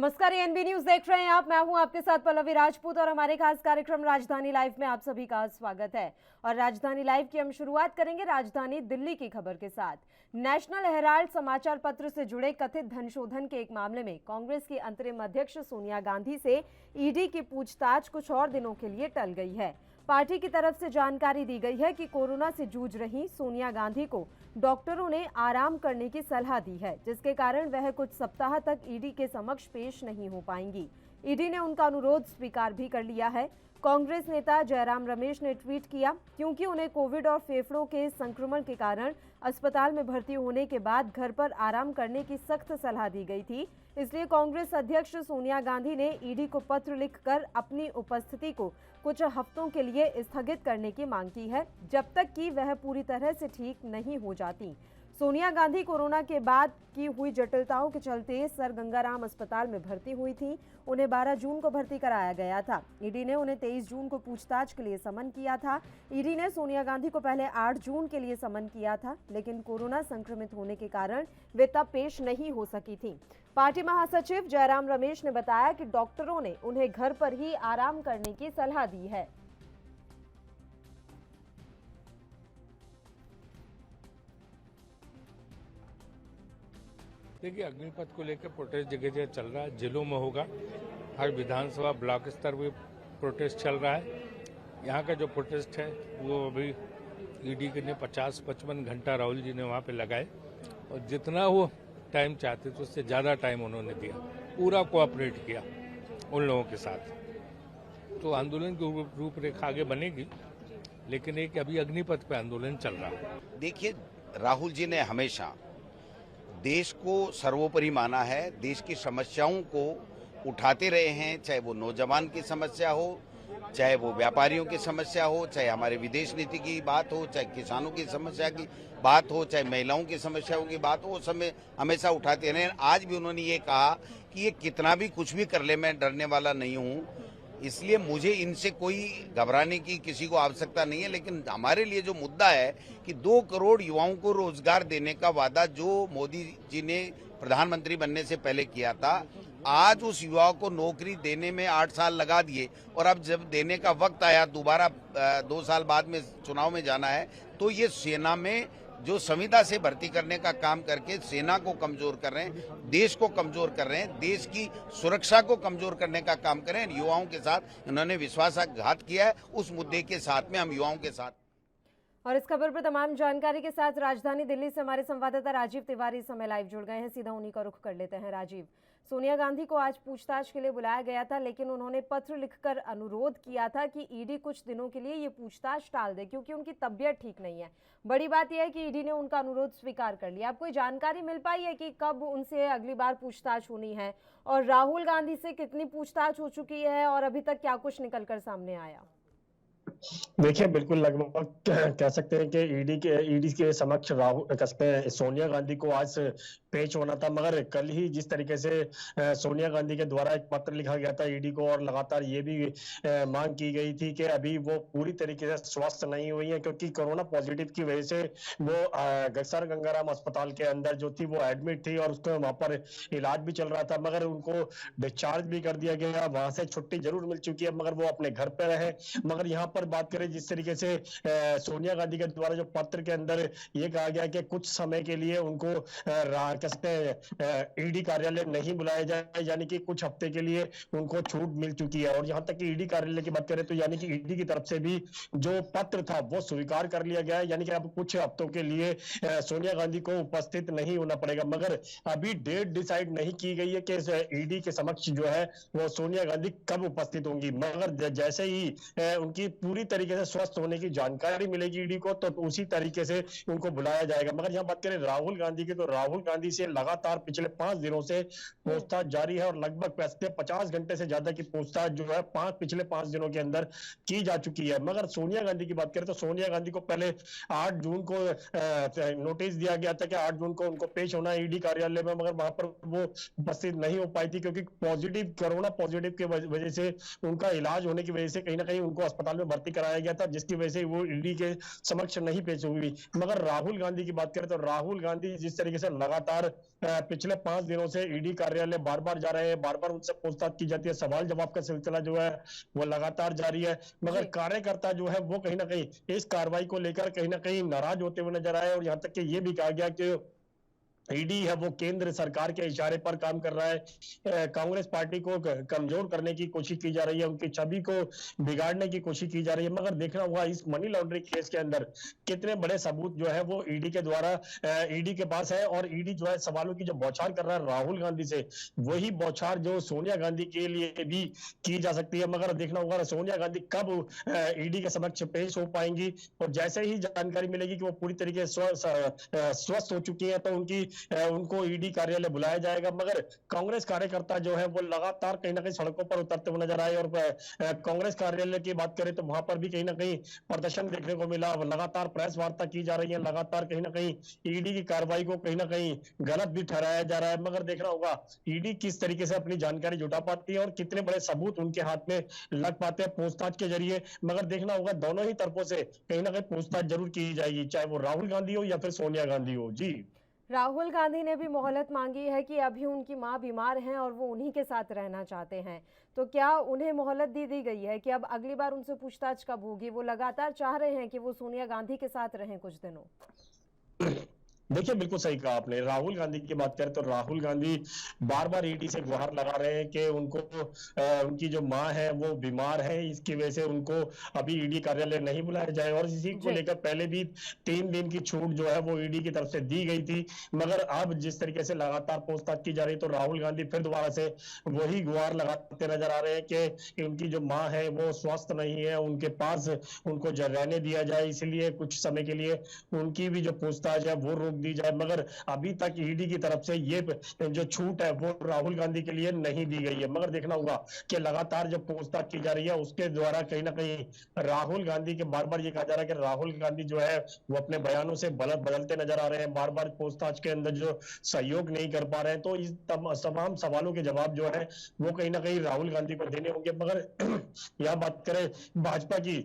नमस्कार, ANB news देख रहे हैं आप। मैं हूं आपके साथ पल्लवी राजपूत और हमारे खास कार्यक्रम राजधानी लाइव में आप सभी का स्वागत है। और राजधानी लाइव की हम शुरुआत करेंगे राजधानी दिल्ली की खबर के साथ। नेशनल हेराल्ड समाचार पत्र से जुड़े कथित धनशोधन के एक मामले में कांग्रेस की अंतरिम अध्यक्ष सोनिया गांधी से ईडी की पूछताछ कुछ और दिनों के लिए टल गई है। पार्टी की तरफ से जानकारी दी गई है कि कोरोना से जूझ रही सोनिया गांधी को डॉक्टरों ने आराम करने की सलाह दी है, जिसके कारण वह कुछ सप्ताह तक ईडी के समक्ष पेश नहीं हो पाएंगी। ईडी ने उनका अनुरोध स्वीकार भी कर लिया है। कांग्रेस नेता जयराम रमेश ने ट्वीट किया, क्योंकि उन्हें कोविड और फेफड़ों के संक्रमण के कारण अस्पताल में भर्ती होने के बाद घर पर आराम करने की सख्त सलाह दी गई थी, इसलिए कांग्रेस अध्यक्ष सोनिया गांधी ने ईडी को पत्र लिखकर अपनी उपस्थिति को कुछ हफ्तों के लिए स्थगित करने की मांग की है, जब तक कि वह पूरी तरह से ठीक नहीं हो जाती। सोनिया गांधी कोरोना के बाद की हुई जटिलताओं के चलते सर गंगाराम अस्पताल में भर्ती हुई थी। उन्हें 12 जून को भर्ती कराया गया था। ईडी ने उन्हें 23 जून को पूछताछ के लिए समन किया था। ईडी ने सोनिया गांधी को पहले 8 जून के लिए समन किया था, लेकिन कोरोना संक्रमित होने के कारण वे तब पेश नहीं हो सकी थी। पार्टी महासचिव जयराम रमेश ने बताया कि डॉक्टरों ने उन्हें घर पर ही आराम करने की सलाह दी है। देखिए, अग्निपथ को लेकर प्रोटेस्ट जगह जगह चल रहा है, जिलों में होगा, हर विधानसभा ब्लॉक स्तर पर प्रोटेस्ट चल रहा है। यहाँ का जो प्रोटेस्ट है वो अभी ईडी के ने 50-55 घंटा राहुल जी ने वहाँ पे लगाए और जितना वो टाइम चाहते थे उससे ज़्यादा टाइम उन्होंने दिया, पूरा कोऑपरेट किया उन लोगों के साथ। तो आंदोलन की रूपरेखा आगे बनेगी, लेकिन एक अभी अग्निपथ पे आंदोलन चल रहा है। देखिए, राहुल जी ने हमेशा देश को सर्वोपरि माना है, देश की समस्याओं को उठाते रहे हैं, चाहे वो नौजवान की समस्या हो, चाहे वो व्यापारियों की समस्या हो, चाहे हमारे विदेश नीति की बात हो, चाहे किसानों की समस्या की बात हो, चाहे महिलाओं की समस्याओं की बात हो, वो समय हमेशा उठाते रहे। आज भी उन्होंने ये कहा कि ये कितना भी कुछ भी कर ले, मैं डरने वाला नहीं हूँ, इसलिए मुझे इनसे कोई घबराने की किसी को आवश्यकता नहीं है। लेकिन हमारे लिए जो मुद्दा है कि 2 करोड़ युवाओं को रोजगार देने का वादा जो मोदी जी ने प्रधानमंत्री बनने से पहले किया था, आज उस युवाओं को नौकरी देने में 8 साल लगा दिए और अब जब देने का वक्त आया, दोबारा 2 साल बाद में चुनाव में जाना है, तो ये सेना में जो संविदा से भर्ती करने का काम करके सेना को कमजोर कर रहे हैं, देश को कमजोर कर रहे हैं, देश की सुरक्षा को कमजोर करने का काम कर रहे हैं। युवाओं के साथ इन्होंने विश्वासघात किया है। उस मुद्दे के साथ में हम युवाओं के साथ। और इस खबर पर तमाम जानकारी के साथ राजधानी दिल्ली से हमारे संवाददाता राजीव तिवारी इस समय लाइव जुड़ गए हैं। सीधा उन्हीं का रुख कर लेते हैं। राजीव, सोनिया गांधी को आज पूछताछ के लिए बुलाया गया था, लेकिन उन्होंने पत्र लिखकर अनुरोध किया था कि ईडी कुछ दिनों के लिए ये पूछताछ टाल दे, क्योंकि उनकी तबीयत ठीक नहीं है। बड़ी बात यह है कि ईडी ने उनका अनुरोध स्वीकार कर लिया। अब कोई जानकारी मिल पाई है कि कब उनसे अगली बार पूछताछ होनी है, और राहुल गांधी से कितनी पूछताछ हो चुकी है और अभी तक क्या कुछ निकलकर सामने आया? देखिए, बिल्कुल लगभग कह सकते हैं कि ईडी के समक्ष सोनिया गांधी को आज पेश होना था, मगर कल ही जिस तरीके से सोनिया गांधी के द्वारा एक पत्र लिखा गया था ईडी को और लगातार ये भी मांग की गई थी कि अभी वो पूरी तरीके से स्वस्थ नहीं हुई है, क्योंकि कोरोना पॉजिटिव की वजह से वो सर गंगाराम अस्पताल के अंदर जो थी वो एडमिट थी और उसको वहां पर इलाज भी चल रहा था, मगर उनको डिस्चार्ज भी कर दिया गया। वहां से छुट्टी जरूर मिल चुकी है, मगर वो अपने घर पे रहे। मगर यहाँ पर बात करें जिस तरीके से सोनिया गांधी के द्वारा जो पत्र के अंदर ये कहा गया कि कुछ समय के लिए उनको ईडी कार्यालय नहीं बुलाया जाए, यानी कि कुछ हफ्ते के लिए उनको छूट मिल चुकी है। और यहाँ तक कि ईडी कार्यालय की बात करें तो यानी कि ईडी की तरफ से भी जो पत्र था वो स्वीकार कर लिया गया है, यानी कि अब कुछ हफ्तों के लिए सोनिया गांधी को उपस्थित नहीं होना पड़ेगा। मगर अभी डेट डिसाइड नहीं की गई है कि ईडी के समक्ष जो है वो सोनिया गांधी कब उपस्थित होंगी, मगर जैसे ही उनकी पूरी तरीके से स्वस्थ होने की जानकारी मिलेगी ईडी को, तो उसी तरीके से उनको बुलाया जाएगा। मगर यहाँ बात करें राहुल गांधी की, तो राहुल गांधी से लगातार पिछले 5 दिनों से पूछताछ जारी है और लगभग 50 घंटे से ज्यादा की पूछताछ जो है पिछले 5 दिनों के अंदर की जा चुकी है। मगर सोनिया गांधी की बात करें तो सोनिया गांधी को पहले 8 जून को नोटिस दिया गया था कि 8 जून को उनको पेश होना है ईडी कार्यालय में, मगर वहां पर वो उपस्थित नहीं हो पाई थी, क्योंकि कोरोना पॉजिटिव की वजह से उनका इलाज होने की वजह से कहीं ना कहीं उनको अस्पताल में भर्ती कराया गया था, जिसकी वजह से वो ईडी के समक्ष नहीं पेश हुई। मगर राहुल गांधी की बात करें तो राहुल गांधी जिस तरीके से लगातार पिछले 5 दिनों से ईडी कार्यालय बार बार जा रहे हैं, बार बार उनसे पूछताछ की जाती है, सवाल जवाब का सिलसिला जो है वो लगातार जारी है। मगर जी। कार्यकर्ता जो है वो कहीं ना कहीं इस कार्रवाई को लेकर कहीं ना कहीं नाराज होते हुए नजर आए, और यहाँ तक कि ये भी कहा गया कि ईडी है वो केंद्र सरकार के इशारे पर काम कर रहा है। कांग्रेस पार्टी को कमजोर करने की कोशिश की जा रही है, उनकी छवि को बिगाड़ने की कोशिश की जा रही है। मगर देखना होगा इस मनी लॉन्ड्रिंग केस के अंदर कितने बड़े सबूत जो है वो ईडी के द्वारा ईडी के पास है, और ईडी जो है सवालों की जो बौछार कर रहा है राहुल गांधी से, वही बौछार जो सोनिया गांधी के लिए भी की जा सकती है। मगर देखना होगा सोनिया गांधी कब ईडी के समक्ष पेश हो पाएंगी, और जैसे ही जानकारी मिलेगी कि वो पूरी तरीके से स्वस्थ हो चुकी है तो उनको ईडी कार्यालय बुलाया जाएगा। मगर कांग्रेस कार्यकर्ता जो है वो लगातार कहीं ना कहीं सड़कों पर उतरते हुए नजर आए, और कांग्रेस कार्यालय की बात करें तो वहां पर भी कहीं ना कहीं प्रदर्शन देखने को मिला। लगातार प्रेस वार्ता की जा रही है, लगातार कहीं ना कहीं ईडी की कार्रवाई को कहीं ना कहीं गलत भी ठहराया जा रहा है। मगर देखना होगा ईडी किस तरीके से अपनी जानकारी जुटा पाती है और कितने बड़े सबूत उनके हाथ में लग पाते हैं पूछताछ के जरिए। मगर देखना होगा दोनों ही तरफों से कहीं ना कहीं पूछताछ जरूर की जाएगी, चाहे वो राहुल गांधी हो या फिर सोनिया गांधी हो। जी राहुल गांधी ने भी मोहलत मांगी है कि अभी उनकी मां बीमार हैं और वो उन्हीं के साथ रहना चाहते हैं, तो क्या उन्हें मोहलत दी गई है कि अब अगली बार उनसे पूछताछ कब होगी? वो लगातार चाह रहे हैं कि वो सोनिया गांधी के साथ रहें कुछ दिनों। देखिए, बिल्कुल सही कहा आपने। राहुल गांधी की बात करें तो राहुल गांधी बार बार ईडी से गुहार लगा रहे हैं कि उनको उनकी जो मां है वो बीमार है, इसकी वजह से उनको अभी ईडी कार्यालय नहीं बुलाया जाए, और इसी को जी। लेकर पहले भी 3 दिन की छूट जो है वो ईडी की तरफ से दी गई थी। मगर अब जिस तरीके से लगातार पूछताछ की जा रही है तो राहुल गांधी फिर दोबारा से वही गुहार लगाते नजर आ रहे हैं कि उनकी जो मां है वो स्वस्थ नहीं है, उनके पास उनको रहने दिया जाए, इसलिए कुछ समय के लिए उनकी भी जो पूछताछ है वो रोक दी जाए। मगर अभी तक ईडी की तरफ से ये जो छूट है वो राहुल गांधी के लिए नहीं दी गई है। मगर देखना होगा कि लगातार जो पूछताछ की जा रही है उसके द्वारा कहीं ना कहीं राहुल गांधी के बार बार ये कहा जा रहा है कि राहुल गांधी जो है वो अपने बयानों से बदलते नजर आ रहे हैं, बार बार पूछताछ के अंदर जो सहयोग नहीं कर पा रहे हैं। तो इस तमाम सवालों के जवाब जो है वो कहीं ना कहीं राहुल गांधी को देने होंगे। मगर यहाँ बात करें भाजपा की,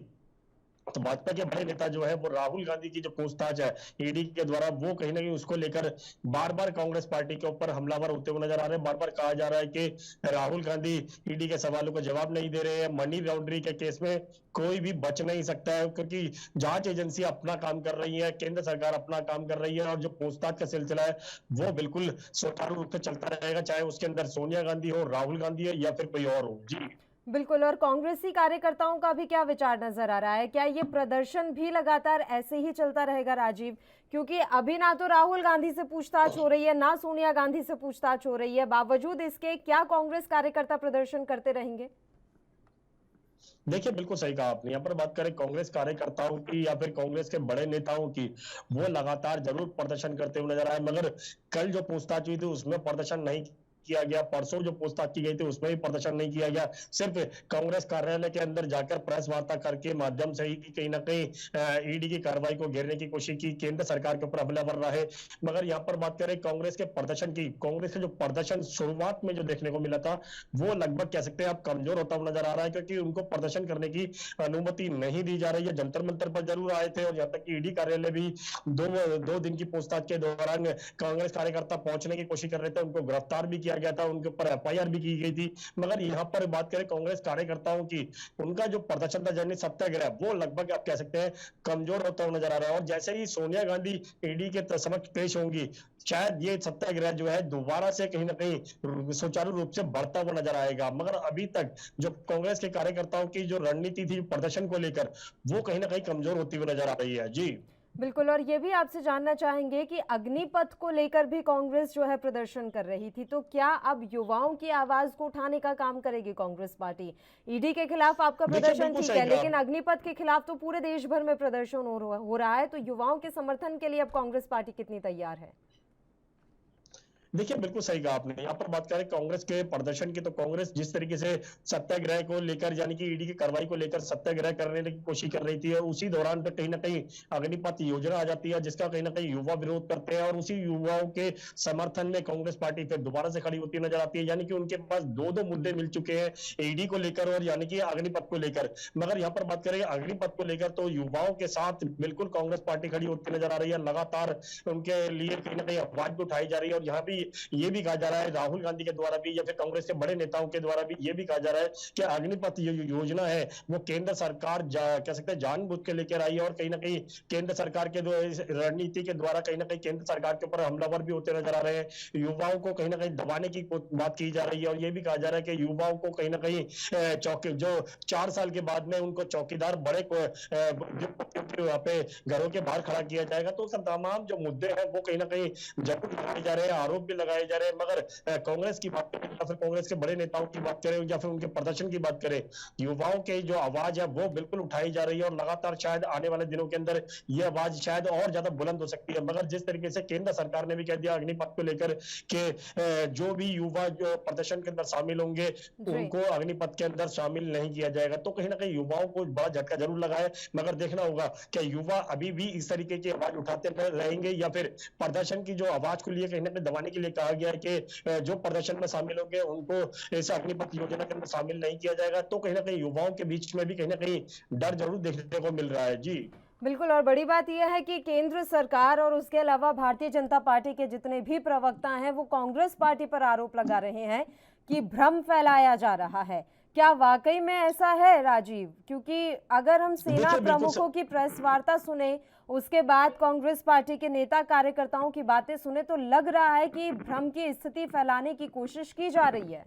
तो भाजपा के बड़े नेता जो है वो राहुल गांधी की जो पूछताछ है ईडी के द्वारा वो कहीं ना कहीं उसको लेकर बार बार कांग्रेस पार्टी के ऊपर हमलावर होते हुए नजर आ रहे हैं। बार बार कहा जा रहा है कि राहुल गांधी ईडी के सवालों का जवाब नहीं दे रहे हैं। मनी लॉन्ड्रिंग के केस में कोई भी बच नहीं सकता है, क्योंकि जांच एजेंसी अपना काम कर रही है, केंद्र सरकार अपना काम कर रही है, और जो पूछताछ का सिलसिला है वो बिल्कुल सुचारू रूप से चलता रहेगा, चाहे उसके अंदर सोनिया गांधी हो, राहुल गांधी हो या फिर कोई और हो। जी बिल्कुल। और कांग्रेसी कार्यकर्ताओं का भी क्या विचार नजर आ रहा है? क्या ये प्रदर्शन भी लगातार ऐसे ही चलता रहेगा राजीव? क्योंकि अभी ना तो राहुल गांधी से पूछताछ हो रही है, ना सोनिया गांधी से पूछताछ हो रही है, बावजूद इसके क्या कांग्रेस कार्यकर्ता प्रदर्शन करते रहेंगे? देखिए, बिल्कुल सही कहा आपने। यहाँ पर बात करें कांग्रेस कार्यकर्ताओं की या फिर कांग्रेस के बड़े नेताओं की, वो लगातार जरूर प्रदर्शन करते हुए नजर आए। मगर कल जो पूछताछ हुई थी उसमें प्रदर्शन नहीं किया गया, परसों जो पूछताछ की गई थी उसमें भी प्रदर्शन नहीं किया गया। सिर्फ कांग्रेस कार्यालय के अंदर जाकर प्रेस वार्ता करके माध्यम से ही कहीं ना कहीं ईडी की कार्रवाई को घेरने की कोशिश की, केंद्र सरकार के ऊपर हमलावर रहे। मगर यहाँ पर बात करें कांग्रेस के प्रदर्शन की, कांग्रेस का जो प्रदर्शन शुरुआत में जो देखने को मिला था वो लगभग कह सकते हैं अब कमजोर होता हुआ नजर आ रहा है, क्योंकि उनको प्रदर्शन करने की अनुमति नहीं दी जा रही है। जंतर मंतर पर जरूर आए थे, और यहाँ तक ईडी कार्यालय भी दो दिन की पूछताछ के दौरान कांग्रेस कार्यकर्ता पहुंचने की कोशिश कर रहे थे, उनको गिरफ्तार भी किया गया था, उनके ऊपर एफआईआर भी की गई थी। मगर यहाँ पर बात करें कांग्रेस कार्यकर्ताओं की, उनका जो प्रदर्शन था यानी सत्याग्रह, वो लगभग आप कह सकते हैं कमजोर होता हुआ नजर आ रहा है। और जैसे ही सोनिया गांधी ईडी के समक्ष पेश होंगी, शायद ये सत्याग्रह जो है दोबारा से कहीं ना कहीं सुचारू रूप से बढ़ता हुआ नजर आएगा। मगर अभी तक जो कांग्रेस के कार्यकर्ताओं की जो रणनीति थी प्रदर्शन को लेकर, वो कहीं ना कहीं कमजोर होती हुई नजर आ रही है। जी बिल्कुल। और ये भी आपसे जानना चाहेंगे कि अग्निपथ को लेकर भी कांग्रेस जो है प्रदर्शन कर रही थी, तो क्या अब युवाओं की आवाज को उठाने का काम करेगी कांग्रेस पार्टी? ईडी के खिलाफ आपका प्रदर्शन ठीक है, लेकिन अग्निपथ के खिलाफ तो पूरे देश भर में प्रदर्शन हो रहा है, तो युवाओं के समर्थन के लिए अब कांग्रेस पार्टी कितनी तैयार है? देखिए बिल्कुल सही कहा आपने। यहाँ पर बात करें कांग्रेस के प्रदर्शन की, तो कांग्रेस जिस तरीके से सत्याग्रह को लेकर यानी कि ईडी की कार्रवाई को लेकर सत्याग्रह करने की कोशिश कर रही थी, और उसी दौरान पे कहीं ना कहीं अग्निपथ योजना आ जाती है, जिसका कहीं ना कहीं युवा विरोध करते हैं, और उसी युवाओं के समर्थन में कांग्रेस पार्टी फिर दोबारा से खड़ी होती नजर आती है। यानी कि उनके पास दो दो मुद्दे मिल चुके हैं, ईडी को लेकर और यानी कि अग्निपथ को लेकर। मगर यहाँ पर बात करें अग्निपथ को लेकर, तो युवाओं के साथ बिल्कुल कांग्रेस पार्टी खड़ी होती नजर आ रही है। लगातार उनके लिए कहीं ना कहीं आवाज भी उठाई जा रही है, और यहाँ भी ये भी कहा जा रहा है राहुल गांधी के द्वारा भी, या फिर कांग्रेस के बड़े नेताओं के द्वारा भी ये भी कहा जा रहा है कि अग्निपथ योजना है वो केंद्र सरकार कह सकते हैं जानबूझ के लेकर आई है, और कहीं ना कहीं केंद्र सरकार के रणनीति के द्वारा कहीं ना कहीं केंद्र सरकार के ऊपर हमलावर भी होते नजर आ रहे हैं। युवाओं को कहीं ना कहीं दबाने की बात की जा रही है, और ये भी कहा जा रहा है कि युवाओं को कहीं ना कहीं चौकी जो 4 साल के बाद में उनको चौकीदार बड़े वहां पे घरों के बाहर खड़ा किया जाएगा। तो सब तमाम जो मुद्दे हैं वो कहीं ना कहीं जरूर लगाए जा रहे हैं, आरोप भी लगाए जा रहे हैं। मगर कांग्रेस की बात करें या फिर कांग्रेस के बड़े नेताओं की बात करें या फिर उनके प्रदर्शन की बात करें, युवाओं की जो आवाज है वो बिल्कुल उठाई जा रही है, और लगातार शायद आने वाले दिनों के अंदर ये आवाज शायद और ज्यादा बुलंद हो सकती है। मगर जिस तरीके से केंद्र सरकार ने भी कह दिया अग्निपथ को लेकर कि जो भी युवा जो प्रदर्शन के अंदर शामिल होंगे उनको अग्निपथ के अंदर शामिल नहीं किया जाएगा, तो कहीं ना कहीं युवाओं को बड़ा झटका जरूर लगा है। मगर देखना होगा कि युवा अभी भी इस तरीके की आवाज उठाते रहेंगे, या फिर प्रदर्शन की जो आवाज को लिए कहीं ना कहीं दबाने के लिए कहा गया है कि जो प्रदर्शन में शामिल होंगे उनको इस अग्निपथ योजना के अंदर शामिल नहीं किया जाएगा। तो कहीं ना कहीं युवाओं के बीच में भी कहीं ना कहीं डर जरूर देखने को मिल रहा है। जी बिल्कुल, और बड़ी बात यह है कि केंद्र सरकार और उसके अलावा भारतीय जनता पार्टी के जितने भी प्रवक्ता हैं वो कांग्रेस पार्टी पर आरोप लगा रहे हैं कि भ्रम फैलाया जा रहा है। क्या वाकई में ऐसा है राजीव? क्योंकि अगर हम सेना प्रमुखों की प्रेस वार्ता सुने, उसके बाद कांग्रेस पार्टी के नेता कार्यकर्ताओं की बातें सुने, तो लग रहा है कि भ्रम की स्थिति फैलाने की कोशिश की जा रही है।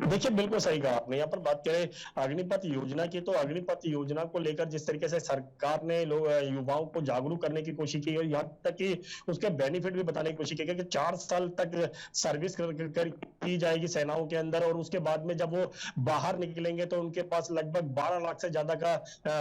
देखिए बिल्कुल सही कहा आपने। यहाँ पर बात करें अग्निपथ योजना की, तो अग्निपथ योजना को लेकर जिस तरीके से सरकार ने युवाओं को जागरूक करने की कोशिश की, और यहाँ तक कि उसके बेनिफिट भी बताने की कोशिश की कि 4 साल तक सर्विस की जाएगी सेनाओं के अंदर, और उसके बाद में जब वो बाहर निकलेंगे तो उनके पास लगभग 12 लाख से ज्यादा का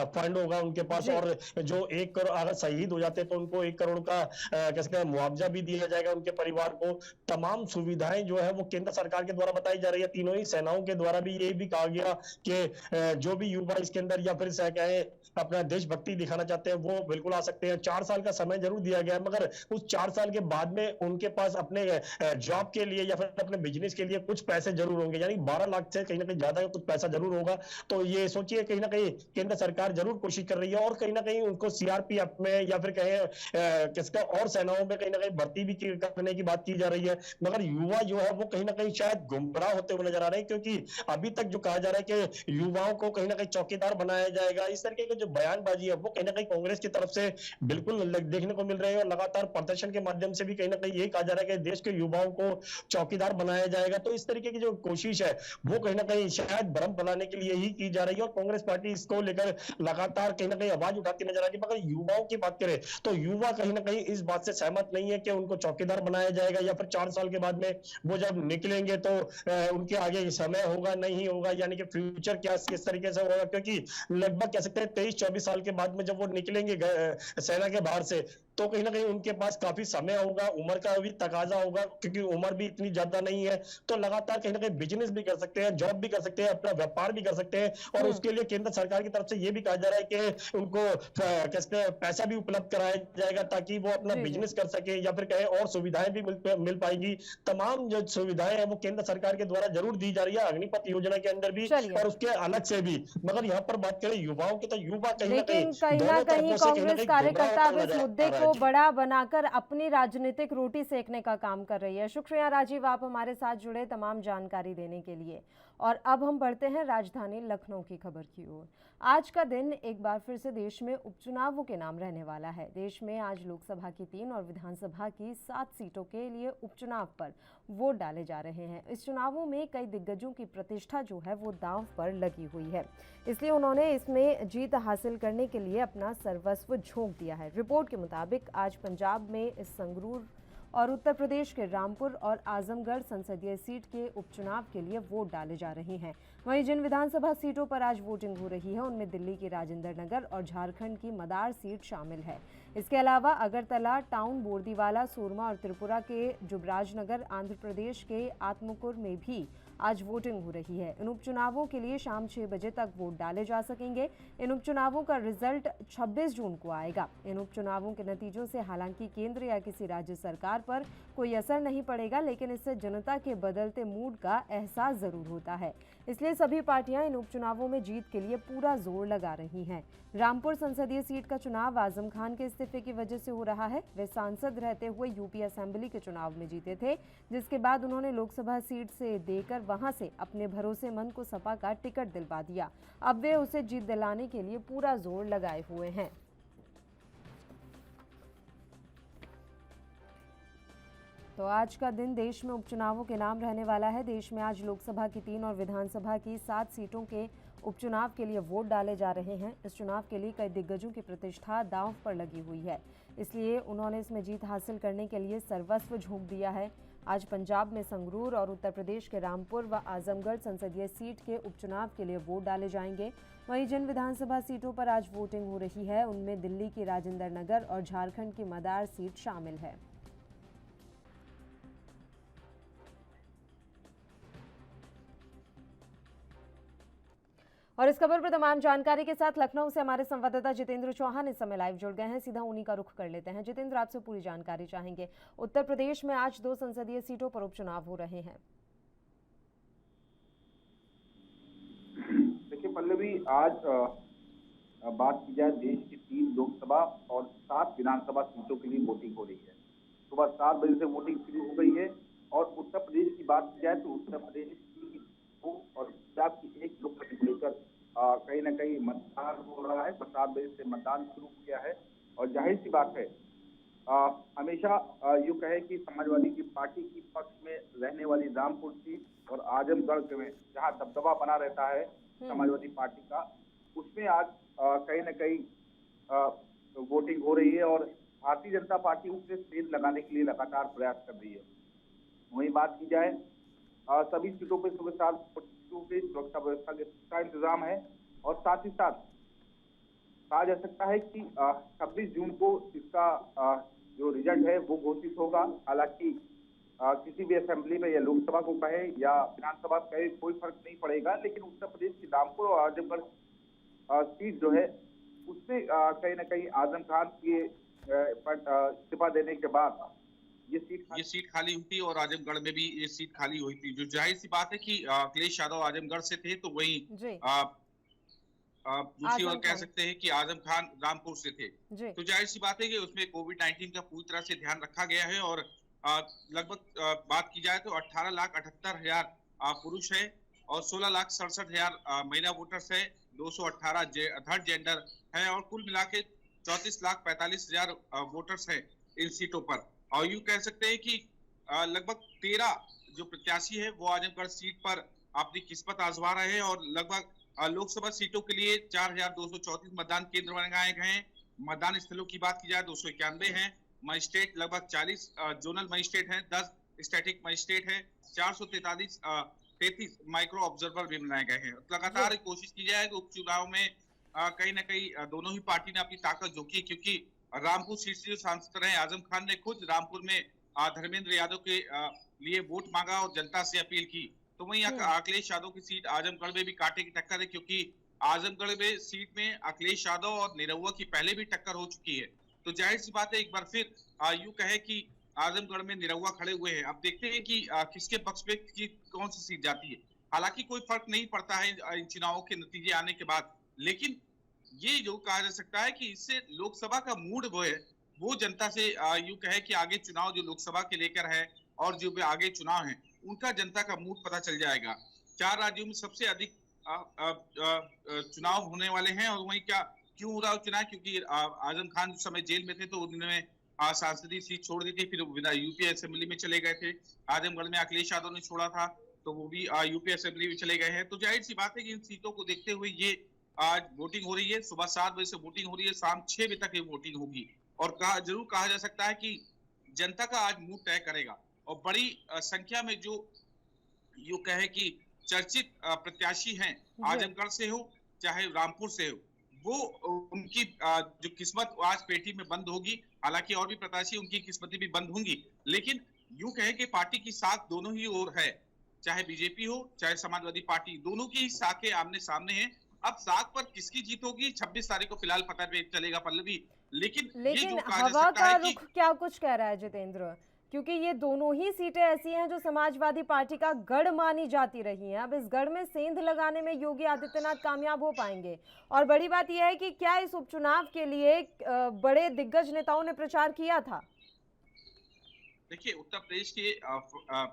फंड होगा उनके पास, और जो 1 करोड़ अगर शहीद हो जाते तो उनको 1 करोड़ का कैसे मुआवजा भी दिया जाएगा उनके परिवार को। तमाम सुविधाएं जो है वो केंद्र सरकार के द्वारा बताई जा रही है। तीनों ही सेनाओं के द्वारा भी ये भी कहा गया कि जो भी युवा इसके अंदर या फिर कहे अपना देशभक्ति दिखाना चाहते हैं वो बिल्कुल आ सकते हैं। 4 साल का समय जरूर दिया गया है, मगर उस 4 साल के बाद में उनके पास अपने जॉब के लिए या फिर अपने बिजनेस के लिए कुछ पैसे जरूर होंगे, यानी 12 लाख से कहीं ना कहीं ज्यादा कुछ पैसा जरूर होगा। तो ये सोचिए कहीं ना कहीं केंद्र सरकार जरूर कोशिश कर रही है, और कहीं ना कहीं उनको सीआरपीएफ में या फिर कहे किसका और सेनाओं में कहीं ना कहीं भर्ती भी करने की बात की जा रही है। मगर युवा जो है वो कहीं ना कहीं शायद गुमराह होते हुए नजर आ रहे हैं, क्योंकि अभी तक जो कहा जा रहा है कि युवाओं को कहीं ना कहीं चौकीदार बनाया जाएगा, इस तरीके की जो बयानबाजी है वो कहीं ना कहीं कांग्रेस की तरफ से बिल्कुल देखने को मिल रही है। और लगातार प्रदर्शन के माध्यम से भी कहीं ना कहीं ये कहा जा रहा है कि देश के युवाओं को चौकीदार बनाया जाएगा। तो इस तरीके की जो कोशिश है वो कहीं ना कहीं शायद भ्रम फैलाने के लिए ही की जा रही है, और कांग्रेस पार्टी इसको लेकर लगातार कहीं ना कहीं आवाज उठाती नजर आ रही है। मगर युवाओं की बात करें तो युवा कहीं ना कहीं इस बात से सहमत नहीं है कि उनको चौकीदार बनाया जाएगा, या फिर 4 साल के बाद में वो जब निकलेंगे तो उनके आगे समय होगा नहीं होगा, यानी कि फ्यूचर क्या किस तरीके से होगा। क्योंकि लगभग कह सकते हैं 23-24 साल के बाद में जब वो निकलेंगे सेना के बाहर से, तो कहीं ना कहीं उनके पास काफी समय होगा, उम्र का भी तकाजा होगा, क्योंकि उम्र भी इतनी ज्यादा नहीं है। तो लगातार कहीं ना कहीं बिजनेस भी कर सकते हैं, जॉब भी कर सकते हैं, अपना व्यापार भी कर सकते हैं, और उसके लिए केंद्र सरकार की तरफ से यह भी कहा जा रहा है कि उनको कैसे पैसा भी उपलब्ध कराया जाएगा ताकि वो अपना बिजनेस कर सके, या फिर कहे और सुविधाएं भी मिल पाएंगी। तमाम जो सुविधाएं है वो केंद्र सरकार के द्वारा जरूर दी जा रही है अग्निपथ योजना के अंदर भी और उसके अलग से भी। मगर यहाँ पर बात करें युवाओं की, तो युवा कहीं ना कहीं कांग्रेस कार्यकर्ता अब इस मुद्दे को बड़ा बनाकर अपनी राजनीतिक रोटी सेकने का काम कर रही है। शुक्रिया राजीव, आप हमारे साथ जुड़े तमाम जानकारी देने के लिए। और अब हम बढ़ते हैं राजधानी लखनऊ की खबर की ओर। आज का दिन एक बार फिर से देश में उपचुनावों के नाम रहने वाला है। देश में आज लोकसभा की 3 और विधानसभा की 7 सीटों के लिए उपचुनाव पर वोट डाले जा रहे हैं। इस चुनावों में कई दिग्गजों की प्रतिष्ठा जो है वो दांव पर लगी हुई है, इसलिए उन्होंने इसमें जीत हासिल करने के लिए अपना सर्वस्व झोंक दिया है। रिपोर्ट के मुताबिक आज पंजाब में संगरूर और उत्तर प्रदेश के रामपुर और आजमगढ़ संसदीय सीट के उपचुनाव के लिए वोट डाले जा रहे हैं। वहीं जिन विधानसभा सीटों पर आज वोटिंग हो रही है उनमें दिल्ली की राजेंद्र नगर और झारखंड की मदार सीट शामिल है। इसके अलावा अगरतला टाउन, बोरदीवाला, सूरमा और त्रिपुरा के जुबराजनगर, आंध्र प्रदेश के आत्मकूर में भी आज वोटिंग हो रही है। इन उपचुनावों के लिए शाम 6 बजे तक वोट डाले जा सकेंगे। इन उपचुनावों का रिजल्ट 26 जून को आएगा। इन उपचुनावों के नतीजों से हालांकि केंद्र या किसी राज्य सरकार पर कोई असर नहीं पड़ेगा, लेकिन इससे जनता के बदलते मूड का एहसास जरूर होता है। इसलिए सभी पार्टियां इन उपचुनावों में जीत के लिए पूरा जोर लगा रही हैं। रामपुर संसदीय सीट का चुनाव आजम खान के इस्तीफे की वजह से हो रहा है। वे सांसद रहते हुए यूपी असेंबली के चुनाव में जीते थे, जिसके बाद उन्होंने लोकसभा सीट से देकर वहां से अपने भरोसेमंद को सपा का टिकट दिलवा दिया। अब वे उसे जीत दिलाने के लिए पूरा जोर लगाए हुए हैं। तो आज का दिन देश में उपचुनावों के नाम रहने वाला है। देश में आज लोकसभा की 3 और विधानसभा की 7 सीटों के उपचुनाव के लिए वोट डाले जा रहे हैं। इस चुनाव के लिए कई दिग्गजों की प्रतिष्ठा दांव पर लगी हुई है, इसलिए उन्होंने इसमें जीत हासिल करने के लिए सर्वस्व झोंक दिया है। आज पंजाब में संगरूर और उत्तर प्रदेश के रामपुर व आजमगढ़ संसदीय सीट के उपचुनाव के लिए वोट डाले जाएंगे। वहीं जिन विधानसभा सीटों पर आज वोटिंग हो रही है उनमें दिल्ली की राजेंद्र नगर और झारखंड की मदार सीट शामिल है। और इस खबर पर तमाम जानकारी के साथ लखनऊ से हमारे संवाददाता जितेंद्र चौहान इस समय लाइव जुड़ गए हैं। सीधा उन्हीं का रुख कर लेते हैं। जितेंद्र, आपसे पूरी जानकारी चाहेंगे। उत्तर प्रदेश में आज 2 संसदीय सीटों पर उपचुनाव हो रहे हैं। देखिए पल्लवी, आज बात की जाए देश की 3 लोकसभा और 7 विधानसभा सीटों के लिए वोटिंग हो रही है। सुबह 7 बजे से वोटिंग शुरू हो गई है। और उत्तर प्रदेश की बात की जाए तो उत्तर प्रदेश की 2 और पंजाब की 1 लोकसभा को लेकर कहीं ना कहीं मतदान हो रहा है। 7 बजे से मतदान शुरू हो गया है। और जाहिर सी बात है, हमेशा यूं कहे कि समाजवादी की पार्टी की पक्ष में रहने वाली रामपुर सीट और आजमगढ़ में जहां दबदबा बना रहता है समाजवादी पार्टी का, उसमें आज कहीं ना कहीं वोटिंग हो रही है। और भारतीय जनता पार्टी उससे सेंध लगाने के लिए लगातार प्रयास कर रही है। वहीं बात की जाए सभी सीटों पर सुबह 7 सुरक्षा व्यवस्था का इंतजाम है। और साथ ही साथ कहा जा सकता है कि 26 जून को इसका जो रिजल्ट है वो घोषित होगा। हालांकि किसी भी असेंबली में या लोकसभा को कहे या विधानसभा कहे कोई फर्क नहीं पड़ेगा, लेकिन उत्तर प्रदेश की रामपुर और आजमगढ़ सीट जो है उससे कहीं ना कहीं आजम खान के इस्तीफा देने के बाद ये सीट खाली हुई थी और आजमगढ़ में भी ये सीट खाली हुई थी। जो जाहिर सी बात है कि अखिलेश यादव आजमगढ़ से थे, तो वहीं दूसरी ओर कह सकते हैं कि आजम खान रामपुर से थे। तो जाहिर सी बात है कि उसमें कोविड-19 का पूरी तरह से ध्यान रखा गया है। और लगभग बात की जाए तो 18,78,000 पुरुष है और 16,67,000 महिला वोटर्स है, 218 थर्ड जेंडर है और कुल मिला के 34,45,000 वोटर्स है इन सीटों पर। और यूं कह सकते हैं कि लगभग 13 जो प्रत्याशी है वो आजमगढ़ सीट पर अपनी किस्मत आजमा रहे हैं। और लगभग लोकसभा सीटों के लिए 4,234 मतदान केंद्र बनाए गए हैं। मतदान स्थलों की बात की जाए 291 हैं। मजिस्ट्रेट लगभग 40 जोनल मजिस्ट्रेट हैं, 10 स्टैटिक मजिस्ट्रेट हैं, 433 माइक्रो ऑब्जर्वर भी बनाए गए हैं। लगातार कोशिश की जाए कि उपचुनाव में कहीं ना कहीं दोनों ही पार्टी ने अपनी ताकत झोंकी है, क्योंकि रामपुर सीट से जो सांसद रहे आजम खान ने खुद रामपुर में धर्मेंद्र यादव के लिए वोट मांगा और जनता से अपील की। तो वहीं अखिलेश यादव की सीट आजमगढ़ में भी कांटे की टक्कर है, क्योंकि आजमगढ़ में सीट में अखिलेश यादव और निरहुआ की पहले भी टक्कर हो चुकी है। तो जाहिर सी बात है एक बार फिर यूं कहे कि आजमगढ़ में निरहुआ खड़े हुए हैं। अब देखते हैं कि किसके पक्ष में कौन सी सीट जाती है। हालांकि कोई फर्क नहीं पड़ता है इन चुनावों के नतीजे आने के बाद, लेकिन ये जो कहा जा सकता है कि इससे लोकसभा का मूड वो है, वो जनता से यूं कहे कि आगे चुनाव जो लोकसभा के लेकर है और जो भी आगे चुनाव है उनका जनता का मूड पता चल जाएगा। 4 राज्यों में सबसे अधिक चुनाव होने वाले हैं। और वहीं क्यों हो रहा है चुनाव, क्योंकि आजम खान उस समय जेल में थे तो उन्होंने सांसदीय सीट छोड़ दी थी, फिर यूपी असेंबली में चले गए थे। आजमगढ़ में अखिलेश यादव ने छोड़ा था तो वो भी यूपी असेंबली में चले गए हैं। तो जाहिर सी बात है कि इन सीटों को देखते हुए ये आज वोटिंग हो रही है। सुबह 7 बजे से वोटिंग हो रही है, शाम 6 बजे तक ये वोटिंग होगी। और जरूर कहा जा सकता है कि जनता का आज मूड तय करेगा। और बड़ी संख्या में जो यूं कहे कि चर्चित प्रत्याशी हैं, आजमगढ़ से हो चाहे रामपुर से हो, वो उनकी जो किस्मत आज पेटी में बंद होगी। हालांकि और भी प्रत्याशी उनकी किस्मतें भी बंद होंगी, लेकिन यूं कहे कि पार्टी की साख दोनों ही ओर है, चाहे बीजेपी हो चाहे समाजवादी पार्टी, दोनों की साखें आमने सामने हैं। अब साख पर किसकी जीत होगी 26 तारीख को फिलहाल पता चलेगा पल्लवी। लेकिन ये जो कहा जा हवा सकता का है कि रुख क्या कुछ कह रहा है जितेंद्र, क्योंकि ये दोनों ही सीटें ऐसी हैं जो समाजवादी पार्टी का गढ़ मानी जाती रही हैं। अब इस गढ़ में सेंध लगाने में योगी आदित्यनाथ कामयाब हो पाएंगे। और बड़ी बात यह है कि क्या इस उपचुनाव के लिए बड़े दिग्गज नेताओं ने प्रचार किया था? देखिए, उत्तर प्रदेश के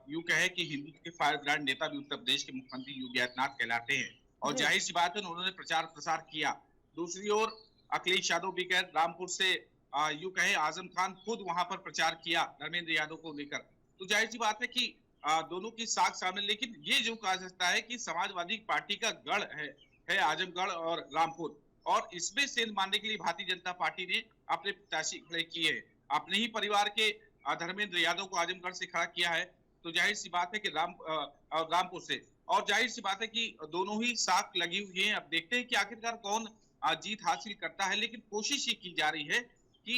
यूं कहे कि हिंदुत्व के फायरब्रांड नेता भी उत्तर प्रदेश के मुख्यमंत्री योगी आदित्यनाथ कहलाते हैं, और जाहिर सी बात है उन्होंने प्रचार प्रसार किया। दूसरी ओर अखिलेश यादव भी गए रामपुर से, यूं कहे आजम खान खुद वहां पर प्रचार किया धर्मेंद्र यादव को लेकर। तो जाहिर सी बात है कि दोनों की साख सामने, लेकिन ये जो कहा जाता है कि समाजवादी पार्टी का गढ़ है आजमगढ़ और रामपुर, और इसमें सेंध मारने के लिए भारतीय जनता पार्टी ने अपने प्रत्याशी खड़े किए हैं। अपने ही परिवार के धर्मेंद्र यादव को आजमगढ़ से खड़ा किया है। तो जाहिर सी बात है कि रामपुर से, और जाहिर सी बात है कि दोनों ही साख लगी हुई हैं। अब देखते हैं कि आखिरकार कौन जीत हासिल करता है, लेकिन कोशिश ये की जा रही है कि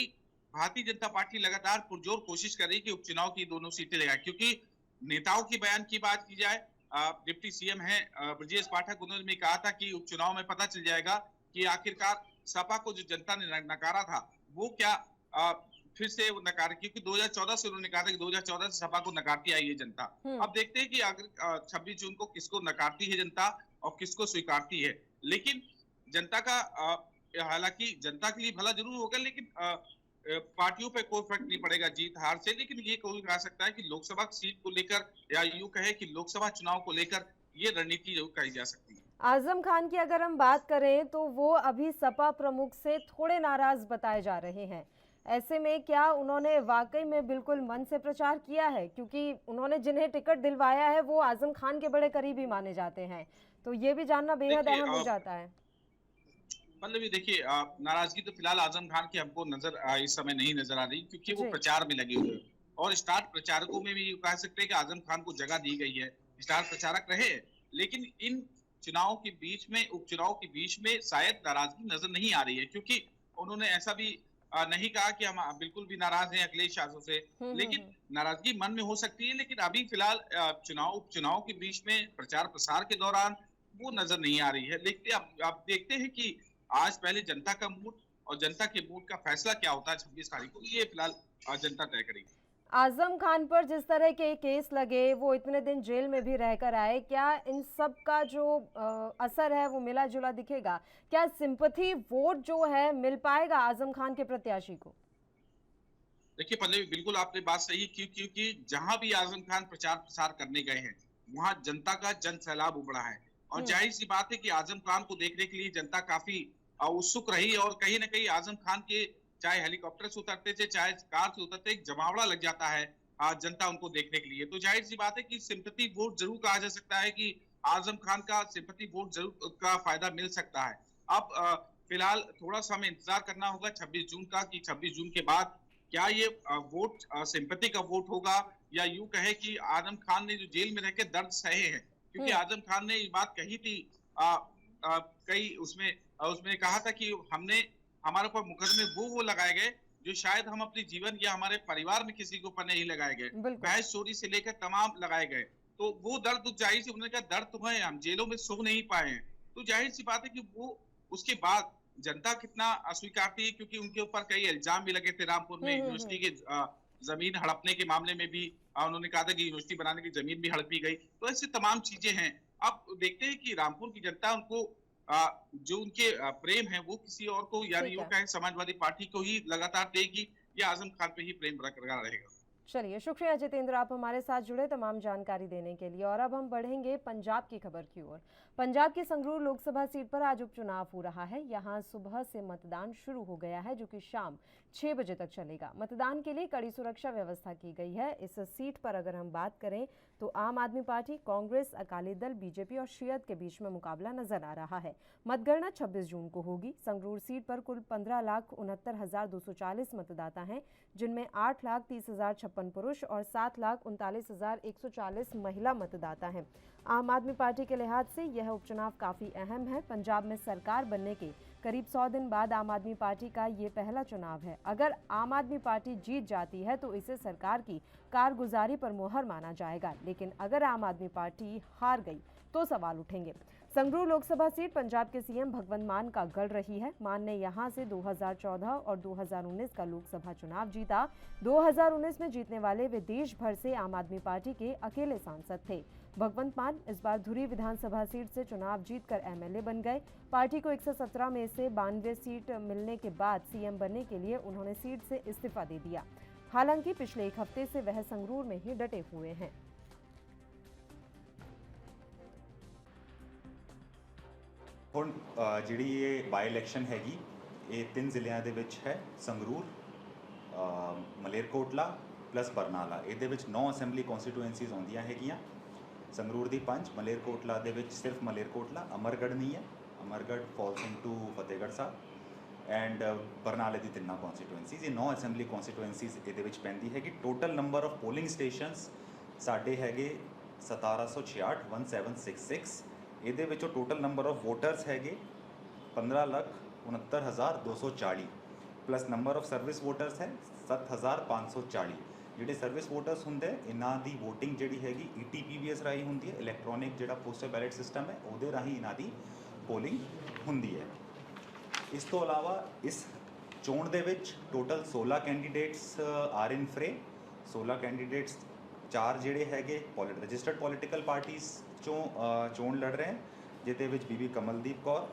भारतीय जनता पार्टी लगातार पुरजोर कोशिश कर रही है कि उपचुनाव की दोनों सीटें लगाए। क्योंकि नेताओं की बयान की बात की जाए, डिप्टी सीएम है ब्रजेश पाठक, उन्होंने भी कहा था कि उपचुनाव में पता चल जाएगा कि आखिरकार सपा को जो जनता ने नकारा था वो क्या फिर से वो नकार, क्योंकि 2014 से उन्होंने कहा था कि 2014 से सपा को नकारती आई है जनता। अब देखते हैं कि अगर 26 जून को किसको नकारती है जनता और किसको स्वीकारती है। लेकिन जनता का हालांकि जनता के लिए भला जरूर होगा, लेकिन पार्टियों पे कोई फर्क नहीं पड़ेगा जीत हार से। लेकिन ये कोई कह सकता है कि लोकसभा सीट को लेकर, या यूं कहे कि लोकसभा चुनाव को लेकर ये रणनीति जरूर कही जा सकती है। आजम खान की अगर हम बात करें तो वो अभी सपा प्रमुख से थोड़े नाराज बताए जा रहे हैं। ऐसे में क्या उन्होंने वाकई में बिल्कुल मन से प्रचार किया है? क्योंकि उन्होंने जिन्हें टिकट दिलवाया है वो आजम खान के बड़े करीबी माने जाते हैं, तो ये भी जानना बेहद अहम हो जाता है। मतलब देखिए, नाराजगी तो फिलहाल आजम खान की हमको नजर इस समय नहीं नजर आ रही, क्योंकि वो प्रचार में लगे हुए हैं। और स्टार प्रचारकों में भी कह सकते हैं कि आजम खान को जगह दी गई है, स्टार प्रचारक रहे। लेकिन इन चुनाव के बीच में, उपचुनाव के बीच में शायद नाराजगी नजर नहीं आ रही है, क्योंकि उन्होंने ऐसा भी नहीं कहा कि हम बिल्कुल भी नाराज हैं अखिलेश यादव से। लेकिन नाराजगी मन में हो सकती है, लेकिन अभी फिलहाल उपचुनाव के बीच में प्रचार प्रसार के दौरान वो नजर नहीं आ रही है। लेकिन अब देखते हैं कि आज पहले जनता का मूड और जनता के मूड का फैसला क्या होता है 26 तारीख को, ये फिलहाल जनता तय करेगी। आजम खान पर जिस तरह के केस लगे, वो इतने दिन जेल में भी रहकर आए, क्या इन सब का जो असर है वो मिला जुला दिखेगा? क्या सिंपैथी वोट जो है मिल पाएगा आजम खान के प्रत्याशी को? देखिए पल्लवी, बिल्कुल आपने बात सही की, क्योंकि जहां भी आजम खान प्रचार प्रसार करने गए हैं वहां जनता का जन सैलाब उमड़ा है। और जाहिर सी बात है कि आजम खान को देखने के लिए जनता काफी उत्सुक रही, और कहीं ना कहीं आजम खान के चाहे हेलीकॉप्टर से उतरते थे चाहे कार से उतरते, एक जमावड़ा लग जाता है जनता उनको देखने के लिए। तो जाहिर सी बात है कि सिंपैथी वोट जरूर कहा जा सकता है कि आजम खान का सिंपैथी वोट जरूर का फायदा मिल सकता है। अब फिलहाल थोड़ा सा हमें इंतजार करना होगा 26 जून का, कि 26 जून के बाद क्या ये वोट सिंपैथी का वोट होगा, या यूं कहे कि आजम खान ने जो जेल में रहकर दर्द सहे हैं, क्योंकि आजम खान ने ये बात कही थी कई उसमें कहा था कि हमारे ऊपर मुकदमे वो लगाए गए जो शायद हम अपने जीवन या हमारे परिवार में किसी के ऊपर नहीं लगाए गए, बहस चोरी से लेकर तमाम लगाए गए। तो वो दर्द जाहिर से, उन्होंने कहा दर्द तो है, हम जेलों में सो नहीं पाए हैं। तो जाहिर सी बात है कि वो उसके बाद जनता कितना अस्वीकारती है, क्योंकि उनके ऊपर कई इल्जाम भी लगे थे। रामपुर में यूनिवर्सिटी के जमीन हड़पने के मामले में भी उन्होंने कहा था कि यूनिवर्सिटी बनाने की जमीन भी हड़पी गई। तो ऐसी तमाम चीजें हैं। अब देखते हैं कि रामपुर की जनता उनको जो उनके प्रेम है वो किसी और को, यानी वो कहें समाजवादी पार्टी को ही लगातार देगी, या आजम खान पे ही प्रेम बरकरार रहेगा। चलिए, शुक्रिया जितेंद्र, आप हमारे साथ जुड़े तमाम जानकारी देने के लिए। और अब हम बढ़ेंगे पंजाब की खबर की ओर। पंजाब की संगरूर लोकसभा सीट पर आज उपचुनाव हो रहा है। यहां सुबह से मतदान शुरू हो गया है, जो कि शाम 6 बजे तक चलेगा। मतदान के लिए कड़ी सुरक्षा व्यवस्था की गई है। इस सीट पर अगर हम बात करें तो आम आदमी पार्टी, कांग्रेस, अकाली दल, बीजेपी और शियत के बीच में मुकाबला नजर आ रहा है। मतगणना 26 जून को होगी। संगरूर सीट पर कुल 15,69,240 मतदाता हैं, जिनमें 8,30,056 पुरुष और 7,39,140 महिला मतदाता हैं। आम आदमी पार्टी के लिहाज से यह उपचुनाव काफी अहम है। पंजाब में सरकार बनने के करीब 100 दिन बाद आम आदमी पार्टी का ये पहला चुनाव है। अगर आम आदमी पार्टी जीत जाती है तो इसे सरकार की कारगुजारी पर मोहर माना जाएगा, लेकिन अगर आम आदमी पार्टी हार गई तो सवाल उठेंगे। संगरूर लोकसभा सीट पंजाब के सीएम भगवंत मान का गढ़ रही है। मान ने यहां से 2014 और 2019 का लोकसभा चुनाव जीता। 2019 में जीतने वाले वे देश भर से आम आदमी पार्टी के अकेले सांसद थे। भगवंत मान इस बार धुरी विधानसभा सीट से चुनाव जीतकर एमएलए बन गए। पार्टी को 117 में से 92 सीट मिलने के बाद सीएम बनने के लिए उन्होंने सीट से इस्तीफा दे दिया। हालांकि पिछले एक हफ्ते से वह संगरूर में ही डटे हुए हैं। ਹੁਣ ਜਿਹੜੀ ਇਹ ਬਾਈ ਇਲੈਕਸ਼ਨ ਹੈਗੀ ਇਹ 3 ਜ਼ਿਲ੍ਹਿਆਂ ਦੇ ਵਿੱਚ ਹੈ, ਸੰਗਰੂਰ, ਮਲੇਰਕੋਟਲਾ ਪਲੱਸ ਬਰਨਾਲਾ। ਇਹਦੇ ਵਿੱਚ 9 ਅਸੈਂਬਲੀ ਕਨਸਟੀਟੂਐਂਸੀਜ਼ ਆਉਂਦੀਆਂ ਹੈਗੀਆਂ। ਸੰਗਰੂਰ ਦੀ 5, ਮਲੇਰਕੋਟਲਾ ਦੇ ਵਿੱਚ ਸਿਰਫ ਮਲੇਰਕੋਟਲਾ, ਅਮਰਗੜ੍ਹ ਨਹੀਂ ਹੈ, Amargarh false into Fatehgarh Sahib and ਬਰਨਾਲੇ ਦੀ 3 ਕਨਸਟੀਟੂਐਂਸੀਜ਼। ਇਹ 9 ਅਸੈਂਬਲੀ ਕਨਸਟੀਟੂਐਂਸੀਜ਼ ਇਹਦੇ ਵਿੱਚ ਪੈਂਦੀ ਹੈਗੀ। Total number of polling stations ਸਾਡੇ ਹੈਗੇ 1766 1766। ਇਹਦੇ ਵਿੱਚੋਂ ਟੋਟਲ ਨੰਬਰ ਆਫ ਵੋਟਰਸ ਹੈਗੇ 15,69,240 plus number of service voters ਹੈ 7,540। ਜਿਹੜੇ ਸਰਵਿਸ ਵੋਟਰਸ ਹੁੰਦੇ ਇਹਨਾਂ ਦੀ ਵੋਟਿੰਗ ਜਿਹੜੀ ਹੈਗੀ ETPVS ਰਾਹੀਂ ਹੁੰਦੀ ਹੈ, ਇਲੈਕਟ੍ਰੋਨਿਕ ਜਿਹੜਾ ਪੋਸਟਲ ਬੈਲਟ ਸਿਸਟਮ ਹੈ ਉਹਦੇ ਰਾਹੀਂ ਇਹਨਾਂ ਦੀ ਪੋਲਿੰਗ ਹੁੰਦੀ ਹੈ। ਇਸ ਤੋਂ ਇਲਾਵਾ ਇਸ ਚੋਣ ਦੇ ਵਿੱਚ total 16 candidates are in fray. 16 candidates 4 ਜਿਹੜੇ ਹੈਗੇ ਰਜਿਸਟਰਡ ਪੋਲੀਟੀਕਲ ਪਾਰਟੀਜ਼ ਚੋਂ ਚੋਣ ਲੜ ਰਹੇ ਹਨ, ਜਿਹਦੇ ਵਿੱਚ Bibi Kamaldeep Kaur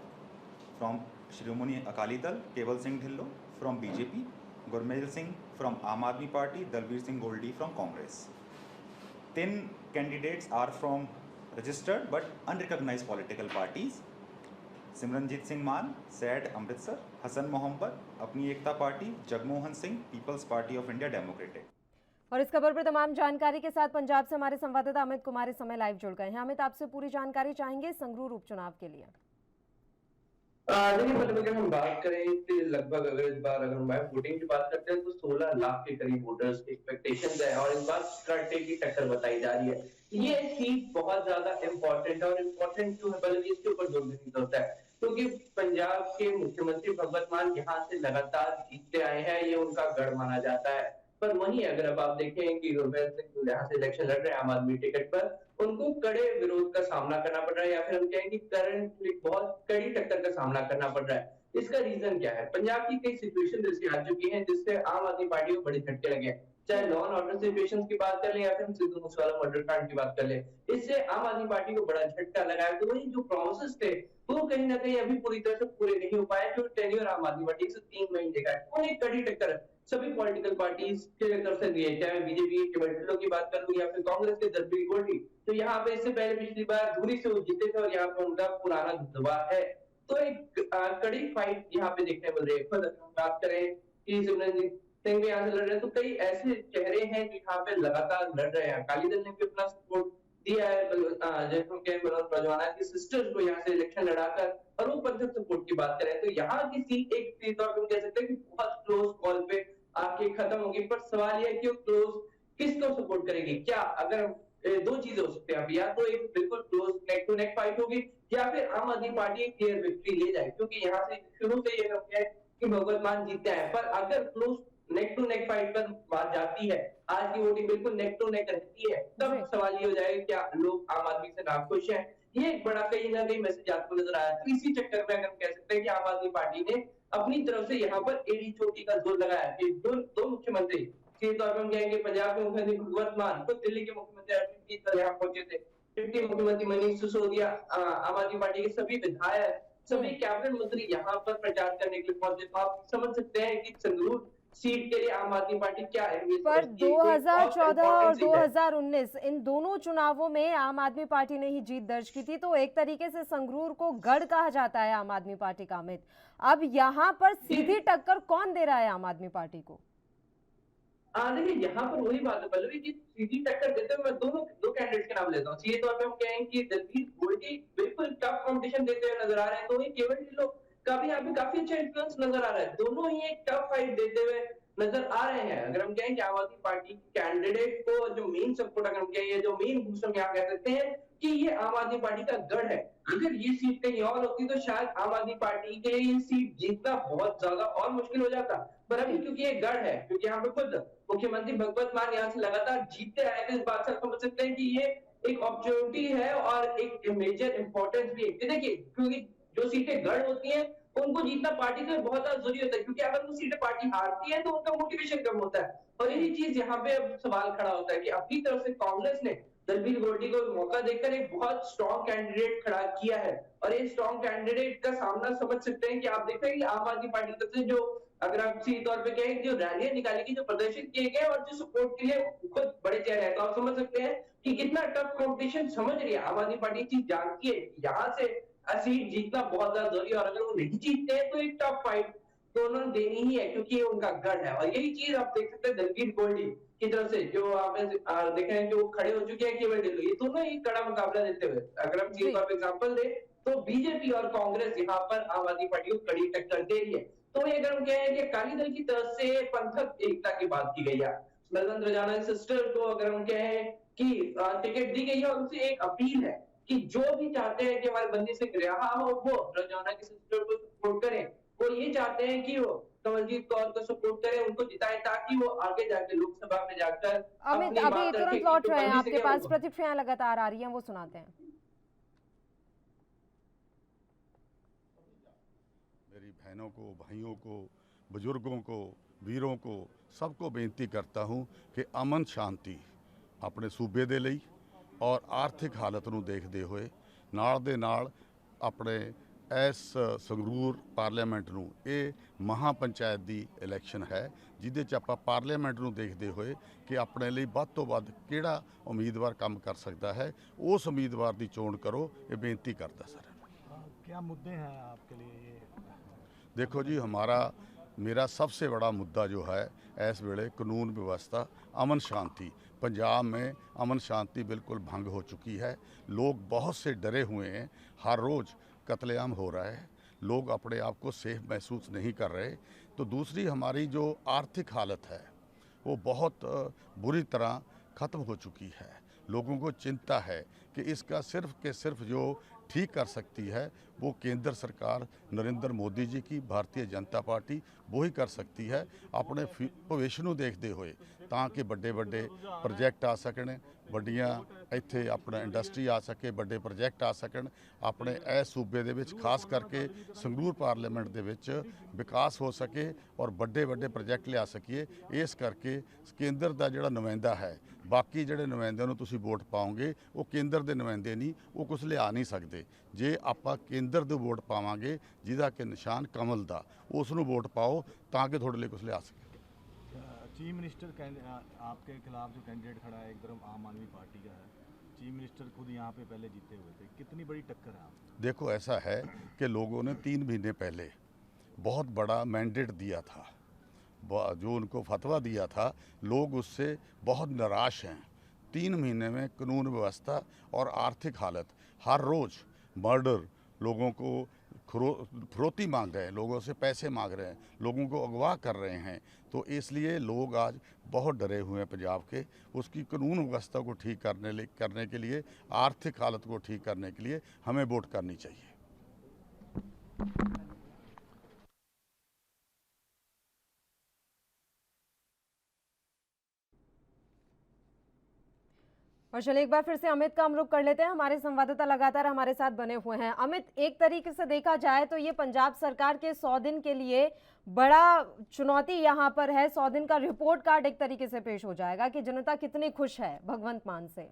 from Shiromani Akali Dal, Kewal Singh Dhillon from BJP, Gurmel Singh from Aam Aadmi party, Dalbir Singh Goldy from Congress. 3 candidates are from registered but unrecognised political parties. Simranjit Singh Mann, SAD Amritsar, Hasan Mohammad Apni Ekta party, Jagmohan Singh people's party of India democratic. और इस खबर पर तमाम जानकारी के साथ पंजाब से हमारे संवाददाता अमित कुमार इस समय लाइव जुड़ गए हैं। अमित, आपसे पूरी जानकारी चाहेंगे संगरूर उपचुनाव के लिए। देखिए, मतलब अगर हम बात करें तो लगभग अगर इस बार अगर मैं वोटिंग की बात करते हैं तो 16 लाख के करीब वोटर्स की एक्सपेक्टेशंस है और इस बार कट्टे की टक्कर बताई जा रही है। ये सीट बहुत ज्यादा इम्पोर्टेंट है और इम्पोर्टेंट क्यों है, बल्कि इसके ऊपर जोर देने की जरूरत है क्योंकि पंजाब के मुख्यमंत्री भगवंत मान यहाँ से लगातार जीतते आए हैं, ये उनका गढ़ माना जाता है। पर वहीं अगर अब आप देखें कि गुरमेल सिंह जो यहाँ से इलेक्शन लड़ रहे हैं आम आदमी टिकट पर, उनको कड़े विरोध का सामना करना पड़ रहा है या फिर हम कहेंगे करंटली बहुत कड़ी टक्कर का सामना करना पड़ रहा है। इसका रीजन क्या है? पंजाब की कई सिचुएशन ऐसी आ चुकी हैं जिससे आम आदमी पार्टी को बड़े झटके लगे हैं, चाहे लॉ एंड ऑर्डर सिचुएशन की बात कर ले या फिर हम सिद्धू मूसेवाला मर्डर कांड की बात कर ले। इससे आम आदमी पार्टी को बड़ा झटका लगा है। तो वही जो प्रॉमिसेस थे वो कहीं ना कहीं अभी पूरी तरह से पूरे नहीं हो पाए। जो टेन्योर आम आदमी पार्टी से 3 महीने का है, उन्हें कड़ी टक्कर सभी पॉलिटिकल पार्टीज की तरफ से दिए, चाहे बीजेपी के केवल ढिल्लों की बात कर लूं या फिर कांग्रेस के दलबीर गोल्डी। तो यहाँ पे इससे पहले पिछली बार धूरी से वो जीते थे और यहाँ पे उनका पुराना दबदबा है। तो एक कड़ी फाइट यहाँ पे देखने मिल रही है। खुद हम बात करें कि सिमरनजीत सिंह भी यहाँ से लड़ रहे हैं तो कई ऐसे चेहरे हैं जो यहाँ पे लगातार लड़ रहे हैं। अकाली दल ने भी अपना सपोर्ट दिया है, जैसे हम कहें मनोज प्रज्वाना की सिस्टर्स को यहाँ से इलेक्शन लड़ाकर, और वो पंथक सपोर्ट की बात करें तो यहाँ की सीट एक तौर पर कह सकते हैं कि बहुत क्लोज कॉल पे आके खत्म होगी। पर सवाल यह है कि क्लोज किसको सपोर्ट करेगी? क्या अगर 2 चीजें हो सकती है, या तो एक बिल्कुल close neck to neck fight होगी या फिर आम आदमी पार्टी एक क्लियर विक्ट्री ले जाए, क्योंकि यहाँ से शुरू से ये हम कहें कि भगवंत मान जीते हैं। पर अगर close neck to neck fight पर बात जाती है, आज की वोटिंग बिल्कुल नेक टू नेक रहती है, तब सवाल ये हो जाएगा क्या लोग आम आदमी से नाखुश हैं? ये एक बड़ा कहीं ना कहीं मैसेज आपको नजर आया। तो इसी चक्कर में अगर हम कह सकते हैं कि आम आदमी पार्टी ने अपनी तरफ से यहाँ पर एड़ी चोटी का जोर लगाया कि दो मुख्यमंत्री के तौर पर हम कहेंगे पंजाब के मुख्यमंत्री भगवंत मान खुद दिल्ली के मुख्यमंत्री अरविंद केजरीवाल यहाँ पहुंचे थे, डिप्टी मुख्यमंत्री मनीष सिसोदिया, आम आदमी पार्टी के सभी विधायक, सभी कैबिनेट मंत्री यहाँ पर प्रचार करने के लिए पहुंचे। तो आप समझ सकते हैं कि संगरूर सीट के लिए आम आदमी पार्टी क्या अहमियत पर 2014 और 2019 इन दोनों चुनावों में आम आदमी पार्टी ने ही जीत दर्ज की थी, तो एक तरीके से संगरूर को गढ़ कहा जाता है आम आदमी पार्टी का। अमित, अब यहाँ पर सीधी टक्कर कौन दे रहा है आम आदमी पार्टी को? देखिए यहाँ पर वही बात है पल्लवी जी, सीधी टक्कर देते हुए मैं दो कैंडिडेट के नाम लेता हूँ। सीधे तौर पे हम कहें कि दलजीत गोल्डी बिल्कुल टफ कंपटीशन देते हुए नजर आ रहे हैं, तो वही केवल ढिल्लों का भी यहाँ पे काफी अच्छा इन्फ्लुएंस नजर आ रहा है। दोनों ही एक टफ फाइट देते हुए नजर आ रहे हैं। अगर हम कहें कि आम आदमी पार्टी कैंडिडेट को जो मेन सपोर्ट, अगर हम कहें जो मेन बूस्ट हम यहाँ कह सकते हैं कि ये आम आदमी पार्टी का गढ़ है। अगर ये सीट कहीं और होती तो शायद आम आदमी पार्टी के लिए ये सीट जीतना बहुत ज्यादा और मुश्किल हो जाता, पर अभी क्योंकि ये गढ़ है, क्योंकि यहाँ पे खुद मुख्यमंत्री भगवत मान यहाँ से लगातार जीतते आए थे, इस बात से समझ सकते हैं कि ये एक अपॉर्चुनिटी है और एक मेजर इंपॉर्टेंस भी है। देखिए क्योंकि जो सीटें गढ़ होती हैं उनको जीतना पार्टी के लिए बहुत ज्यादा जरूरी होता है, क्योंकि अगर वो सीटें पार्टी हारती है तो उनका मोटिवेशन कम होता है। और यही चीज यहाँ पे अब सवाल खड़ा होता है कि अपनी तरफ से कांग्रेस ने दलबीर गोल्डी को मौका देकर एक बहुत स्ट्रॉन्ग कैंडिडेट खड़ा किया है, और ये स्ट्रॉन्ग कैंडिडेट का सामना समझ सकते हैं कि आप देख रहे हैं कि आम आदमी पार्टी की तरफ से जो, अगर आप सीधे तौर पे कहें, जो रैलियां निकाली गई, जो प्रदर्शन किए गए और जो सपोर्ट के लिए खुद बड़े चेहरे हैं, तो आप समझ सकते हैं कि कितना टफ कंपटीशन समझ रही है आम आदमी पार्टी। चीज जानती है यहाँ से सीट जीतना बहुत ज्यादा जरूरी है, और अगर वो नहीं जीतते हैं तो एक टफ फाइट तो उन्होंने देनी ही है, क्योंकि ये उनका गढ़ है। और यही चीज आप देख सकते हैं दलबीर गोल्डी की तरफ से, जो आपने देखे हैं जो खड़े हो चुके हैं केवल ढिल्लों, ये दोनों ही कड़ा मुकाबला देते हुए। अगर हम सीधे तौर पर एग्जाम्पल दें तो बीजेपी और कांग्रेस यहाँ पर आम आदमी पार्टी को कड़ी टक्कर दे रही है। तो ये अगर हम कहें कि अकाली दल की तरफ से पंथक एकता की बात की गई है, मलवंत रजाना सिस्टर को अगर हम कहें कि टिकट दी गई है, और उनसे एक अपील है कि जो भी चाहते हैं कि हमारे बंदी सिंह रिहा हो वो रजाना की सिस्टर को सपोर्ट करें, वो ये चाहते हैं कि वो कमलजीत कौर को सपोर्ट करें, उनको जिताएं, ताकि वो आगे जाकर लोकसभा में जाकर अमित अपनी अभी बात तुरंत रखें लौट कि रहे हैं, बंदी आपके सिंह पास प्रतिक्रियाएं लगातार आ रही हैं, वो सुनाते हैं। मेरी बहनों को, भाइयों को, बुजुर्गों को, वीरों को, सबको बेनती करता हूं कि अमन शांति अपने सूबे दे ਲਈ और आर्थिक हालत ਨੂੰ ਦੇਖਦੇ ਹੋਏ ਨਾਲ ਦੇ ਨਾਲ ਆਪਣੇ ਇਸ ਸੰਗਰੂਰ ਪਾਰਲੀਮੈਂਟ ਨੂੰ, ਇਹ ਮਹਾ ਪੰਚਾਇਤ ਦੀ ਇਲੈਕਸ਼ਨ ਹੈ ਜਿਹਦੇ 'ਚ ਆਪਾਂ ਪਾਰਲੀਮੈਂਟ ਨੂੰ ਦੇਖਦੇ ਹੋਏ ਕਿ ਆਪਣੇ ਲਈ ਵੱਧ ਤੋਂ ਵੱਧ ਕਿਹੜਾ ਉਮੀਦਵਾਰ ਕੰਮ ਕਰ ਸਕਦਾ ਹੈ, ਉਸ ਉਮੀਦਵਾਰ ਦੀ ਚੋਣ ਕਰੋ, ਇਹ ਬੇਨਤੀ ਕਰਦਾ ਸਰ। क्या मुद्दे हैं आपके लिए? देखो जी, मेरा सबसे बड़ा मुद्दा जो है इस वेले कानून व्यवस्था, अमन शांति। पंजाब में अमन शांति बिल्कुल भंग हो चुकी है। लोग बहुत से डरे हुए हैं, हर रोज़ कत्लेआम हो रहा है, लोग अपने आप को सेफ महसूस नहीं कर रहे। तो दूसरी हमारी जो आर्थिक हालत है वो बहुत बुरी तरह ख़त्म हो चुकी है। लोगों को चिंता है कि इसका सिर्फ के सिर्फ जो ठीक कर सकती है वो केंद्र सरकार, नरेंद्र मोदी जी की भारतीय जनता पार्टी वो ही कर सकती है। अपने भविष्य ਨੂੰ देखते हुए ਤਾਂ कि ਵੱਡੇ ਵੱਡੇ ਪ੍ਰੋਜੈਕਟ ਆ ਸਕਣ, ਵੱਡੀਆਂ ਇੱਥੇ ਆਪਣਾ ਇੰਡਸਟਰੀ ਆ ਸਕੇ, ਵੱਡੇ ਪ੍ਰੋਜੈਕਟ ਆ ਸਕਣ, ਆਪਣੇ ਇਸ ਸੂਬੇ ਦੇ ਵਿੱਚ ਖਾਸ ਕਰਕੇ ਸੰਗਰੂਰ ਪਾਰਲੀਮੈਂਟ ਦੇ ਵਿੱਚ ਵਿਕਾਸ ਹੋ ਸਕੇ ਔਰ ਵੱਡੇ ਵੱਡੇ ਪ੍ਰੋਜੈਕਟ ਲਿਆ ਸਕੀਏ। ਇਸ ਕਰਕੇ ਕੇਂਦਰ ਦਾ ਜਿਹੜਾ ਨੁਮਾਇੰਦਾ ਹੈ, ਬਾਕੀ ਜਿਹੜੇ ਨੁਮਾਇੰਦਿਆਂ ਨੂੰ ਤੁਸੀਂ ਵੋਟ ਪਾਓਗੇ ਉਹ ਕੇਂਦਰ ਦੇ ਨੁਮਾਇੰਦੇ ਨਹੀਂ, ਉਹ ਕੁਝ ਲਿਆ ਨਹੀਂ ਸਕਦੇ। ਜੇ ਆਪਾਂ ਕੇਂਦਰ ਦੇ ਵੋਟ ਪਾਵਾਂਗੇ ਜਿਹਦਾ ਕਿ ਨਿਸ਼ਾਨ ਕਮਲ ਦਾ, ਉਸ ਨੂੰ ਵੋਟ ਪਾਓ ਤਾਂ ਕਿ ਤੁਹਾਡੇ ਲਈ ਕੁਝ ਲਿਆ ਸਕੇ। चीफ मिनिस्टर आपके खिलाफ जो कैंडिडेट खड़ा है एक तरफ आम आदमी पार्टी का है, चीफ मिनिस्टर खुद यहाँ पे पहले जीते हुए थे, कितनी बड़ी टक्कर है आप? देखो ऐसा है कि लोगों ने 3 महीने पहले बहुत बड़ा मैंडेट दिया था, जो उनको फतवा दिया था, लोग उससे बहुत निराश हैं। 3 महीने में कानून व्यवस्था और आर्थिक हालत, हर रोज़ मर्डर, लोगों को फिरौती मांग रहे हैं, लोगों से पैसे मांग रहे हैं, लोगों को अगवा कर रहे हैं। तो इसलिए लोग आज बहुत डरे हुए हैं पंजाब के। उसकी कानून व्यवस्था को ठीक करने के लिए, आर्थिक हालत को ठीक करने के लिए हमें वोट करनी चाहिए। और चलिए एक बार फिर से अमित का हम रुख कर लेते हैं। हमारे संवाददाता लगातार हमारे साथ बने हुए हैं। अमित, एक तरीके से देखा जाए तो ये पंजाब सरकार के 100 दिन के लिए बड़ा चुनौती यहाँ पर है। 100 दिन का रिपोर्ट कार्ड एक तरीके से पेश हो जाएगा कि जनता कितनी खुश है भगवंत मान से।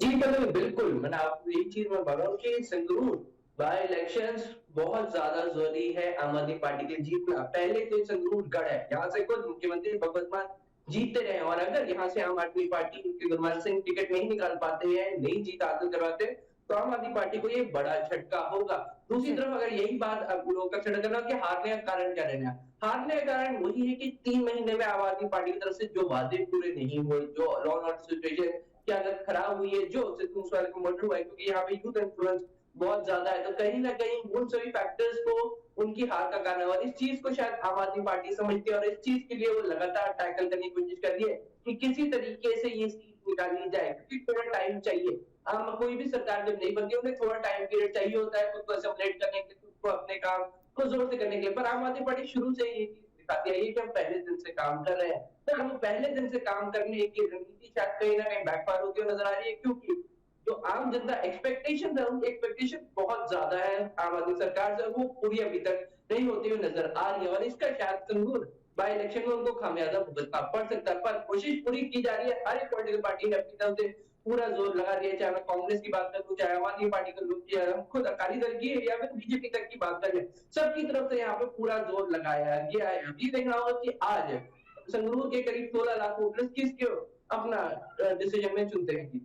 जी बिल्कुल, मैंने आपको एक चीज मैं बता रहा हूँ कि संगरूर बाय इलेक्शंस बहुत ज्यादा जरूरी है आम आदमी पार्टी के जीतना। पहले तो संगरूर गढ़ है, यहाँ से खुद मुख्यमंत्री भगवत मान जीतते रहे, और अगर यहाँ से आम आदमी पार्टी के गुरमान सिंह टिकट नहीं निकाल पाते हैं, नहीं जीत हासिल करवाते, तो आम आदमी पार्टी को ये बड़ा झटका होगा। दूसरी तरफ अगर यही बात अब लोगों का झटका करना कि हारने का कारण क्या रहना है, हारने का कारण वही है कि 3 महीने में आम आदमी पार्टी की तरफ से जो वादे पूरे नहीं हुए, जो लॉ एंड ऑर्डर सिचुएशन की हालत खराब हुई है, जो सिद्धू मूसेवाला को मर्डर हुआ है, क्योंकि यहाँ पे यूथ इन्फ्लुएंस बहुत ज्यादा है, तो कहीं ना कहीं उन सभी फैक्टर्स को उनकी हार का कारण है। और इस चीज को शायद आम आदमी पार्टी समझती है और इस चीज के लिए वो लगातार टैकल करने की कोशिश कर रही है कि किसी तरीके से ये सीट निकाली जाए, क्योंकि थोड़ा टाइम चाहिए। कोई भी सरकार जब नहीं बनती है उन्हें थोड़ा टाइम पीरियड चाहिए होता है खुद को असेम्बलेट करने के लिए, खुद को अपने काम को जोर से करने के लिए। पर आम आदमी पार्टी शुरू से ये चीज दिखाती है कि हम पहले दिन से काम कर रहे हैं, तो हम पहले दिन से काम करने की रणनीति शायद कहीं ना कहीं बैकफायर होती हुई नजर आ रही है, क्योंकि जो आम जनता एक्सपेक्टेशन है उनकी एक्सपेक्टेशन बहुत ज्यादा है आम आदमी सरकार से, वो पूरी अभी तक नहीं होती हुई नजर आ रही है। और इसका शायद संगूर बाई इलेक्शन में उनको खामियाजा भुगतना पड़ सकता है, पर कोशिश पूरी की जा रही है। हर एक पॉलिटिकल पार्टी ने अपनी तरफ से पूरा जोर लगा दिया, चाहे मैं कांग्रेस की बात करूं, चाहे आम आदमी पार्टी का लोग, हम खुद अकाली दल की या फिर बीजेपी तक की बात करें, सबकी तरफ से यहाँ पे पूरा जोर लगाया गया है। अभी देखना होगा कि आज संगरूर के करीब 16 लाख वोटर्स किसको अपना डिसीजन में चुनते हैं।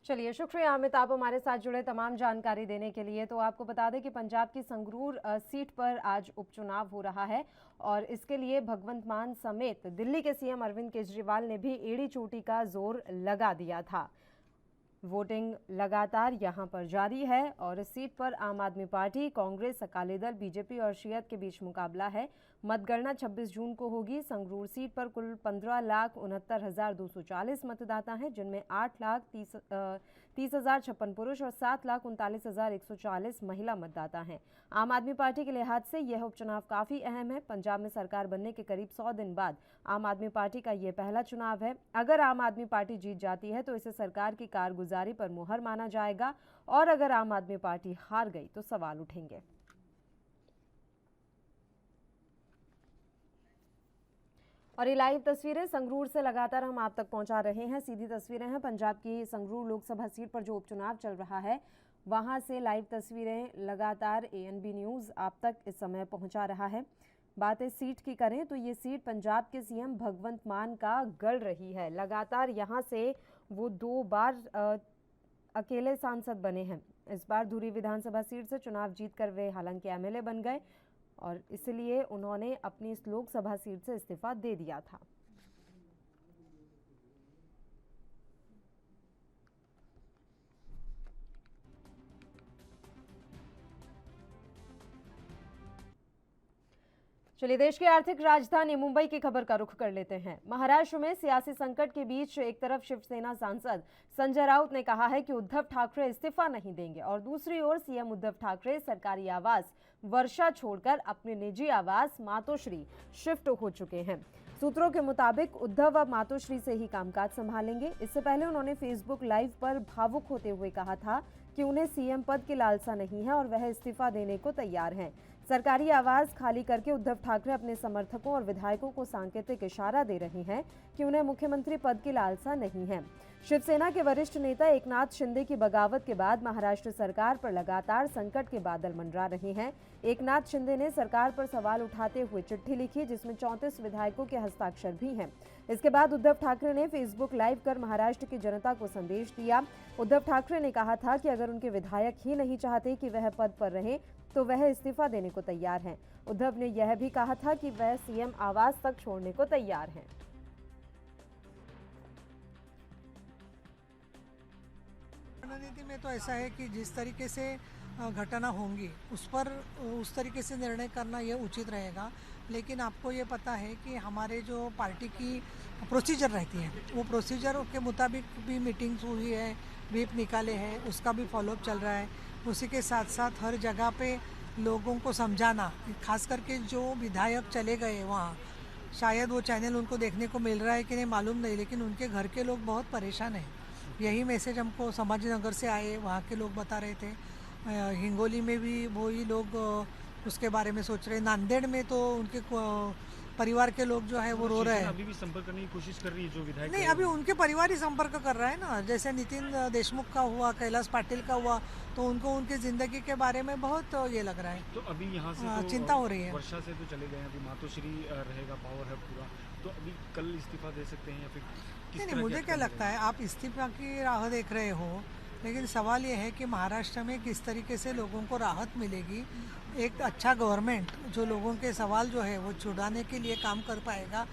चलिए, शुक्रिया अमित, आप हमारे साथ जुड़े तमाम जानकारी देने के लिए। तो आपको बता दें कि पंजाब की संगरूर सीट पर आज उपचुनाव हो रहा है और इसके लिए भगवंत मान समेत दिल्ली के सीएम अरविंद केजरीवाल ने भी एड़ी चोटी का जोर लगा दिया था। वोटिंग लगातार यहां पर जारी है और इस सीट पर आम आदमी पार्टी, कांग्रेस, अकाली दल, बीजेपी और शियत के बीच मुकाबला है। मतगणना 26 जून को होगी। संगरूर सीट पर कुल 15,69,240 मतदाता हैं, जिनमें 8,30,056 पुरुष और 7,39,140 महिला मतदाता हैं। आम आदमी पार्टी के लिहाज से यह उपचुनाव काफ़ी अहम है। पंजाब में सरकार बनने के करीब 100 दिन बाद आम आदमी पार्टी का यह पहला चुनाव है। अगर आम आदमी पार्टी जीत जाती है तो इसे सरकार की कारगुजारी पर मुहर माना जाएगा और अगर आम आदमी पार्टी हार गई तो सवाल उठेंगे। और ये लाइव तस्वीरें संगरूर से लगातार हम आप तक पहुंचा रहे हैं। सीधी तस्वीरें हैं पंजाब की संगरूर लोकसभा सीट पर जो उपचुनाव चल रहा है वहां से लाइव तस्वीरें लगातार ANB न्यूज़ आप तक इस समय पहुंचा रहा है। बात इस सीट की करें तो ये सीट पंजाब के सीएम भगवंत मान का गढ़ रही है। लगातार यहां से वो 2 बार अकेले सांसद बने हैं। इस बार धुरी विधानसभा सीट से चुनाव जीतकर वे हालांकि MLA बन गए और इसलिए उन्होंने अपनी इस लोकसभा सीट से इस्तीफा दे दिया था। चलिए, देश की आर्थिक राजधानी मुंबई की खबर का रुख कर लेते हैं। महाराष्ट्र में सियासी संकट के बीच एक तरफ शिवसेना सांसद संजय राउत ने कहा है कि उद्धव ठाकरे इस्तीफा नहीं देंगे और दूसरी ओर सीएम उद्धव ठाकरे सरकारी आवास वर्षा छोड़कर अपने निजी आवास मातोश्री शिफ्ट हो चुके हैं। सूत्रों के मुताबिक उद्धव अब मातोश्री से ही कामकाज संभालेंगे। इससे पहले उन्होंने फेसबुक लाइव पर भावुक होते हुए कहा था कि उन्हें सीएम पद की लालसा नहीं है और वह इस्तीफा देने को तैयार हैं। सरकारी आवास खाली करके उद्धव ठाकरे अपने समर्थकों और विधायकों को सांकेतिक इशारा दे रहे हैं कि उन्हें मुख्यमंत्री पद की लालसा नहीं है। शिवसेना के वरिष्ठ नेता एकनाथ शिंदे की बगावत के बाद महाराष्ट्र सरकार पर लगातार संकट के बादल मंडरा रहे हैं। एकनाथ शिंदे ने सरकार पर सवाल उठाते हुए चिट्ठी लिखी जिसमें 34 विधायकों के हस्ताक्षर भी हैं। इसके बाद उद्धव ठाकरे ने फेसबुक लाइव कर महाराष्ट्र की जनता को संदेश दिया। उद्धव ठाकरे ने कहा था कि अगर उनके विधायक ही नहीं चाहते कि वह पद पर रहें तो वह इस्तीफा देने को तैयार हैं। उद्धव ने यह भी कहा था कि वह सीएम आवास तक छोड़ने को तैयार हैं। रणनीति में तो ऐसा है कि जिस तरीके से घटना होंगी उस तरीके से निर्णय करना ये उचित रहेगा। लेकिन आपको ये पता है कि हमारे जो पार्टी की प्रोसीजर रहती है वो प्रोसीजर के मुताबिक भी मीटिंग्स हुई है, व्हिप निकाले हैं, उसका भी फॉलोअप चल रहा है। उसी के साथ साथ हर जगह पे लोगों को समझाना, खास करके जो विधायक चले गए वहाँ, शायद वो चैनल उनको देखने को मिल रहा है कि नहीं मालूम नहीं, लेकिन उनके घर के लोग बहुत परेशान हैं। यही मैसेज हमको संभाजीनगर से आए, वहाँ के लोग बता रहे थे। हिंगोली में भी वही लोग उसके बारे में सोच रहे हैं। नांदेड़ में तो उनके परिवार के लोग जो है वो रो रहे हैं। अभी भी संपर्क करने की कोशिश कर रही है जो विधायक नहीं, अभी उनके परिवार ही संपर्क कर रहा है ना। जैसे नितिन देशमुख का हुआ, कैलाश पाटिल का हुआ, तो उनको उनकी जिंदगी के बारे में बहुत ये लग रहा है। तो अभी यहाँ से तो चिंता हो रही है। वर्षा से तो चले गए, अभी मातोश्री रहेगा, पावर है पूरा, तो अभी कल इस्तीफा दे सकते हैं या फिर नहीं, मुझे क्या लगता है, आप इस्तीफा की राह देख रहे हो लेकिन सवाल ये है कि महाराष्ट्र में किस तरीके से लोगों को राहत मिलेगी, एक अच्छा गवर्नमेंट जो लोगों के सवाल जो है वो छुड़ाने के लिए काम कर पाएगा,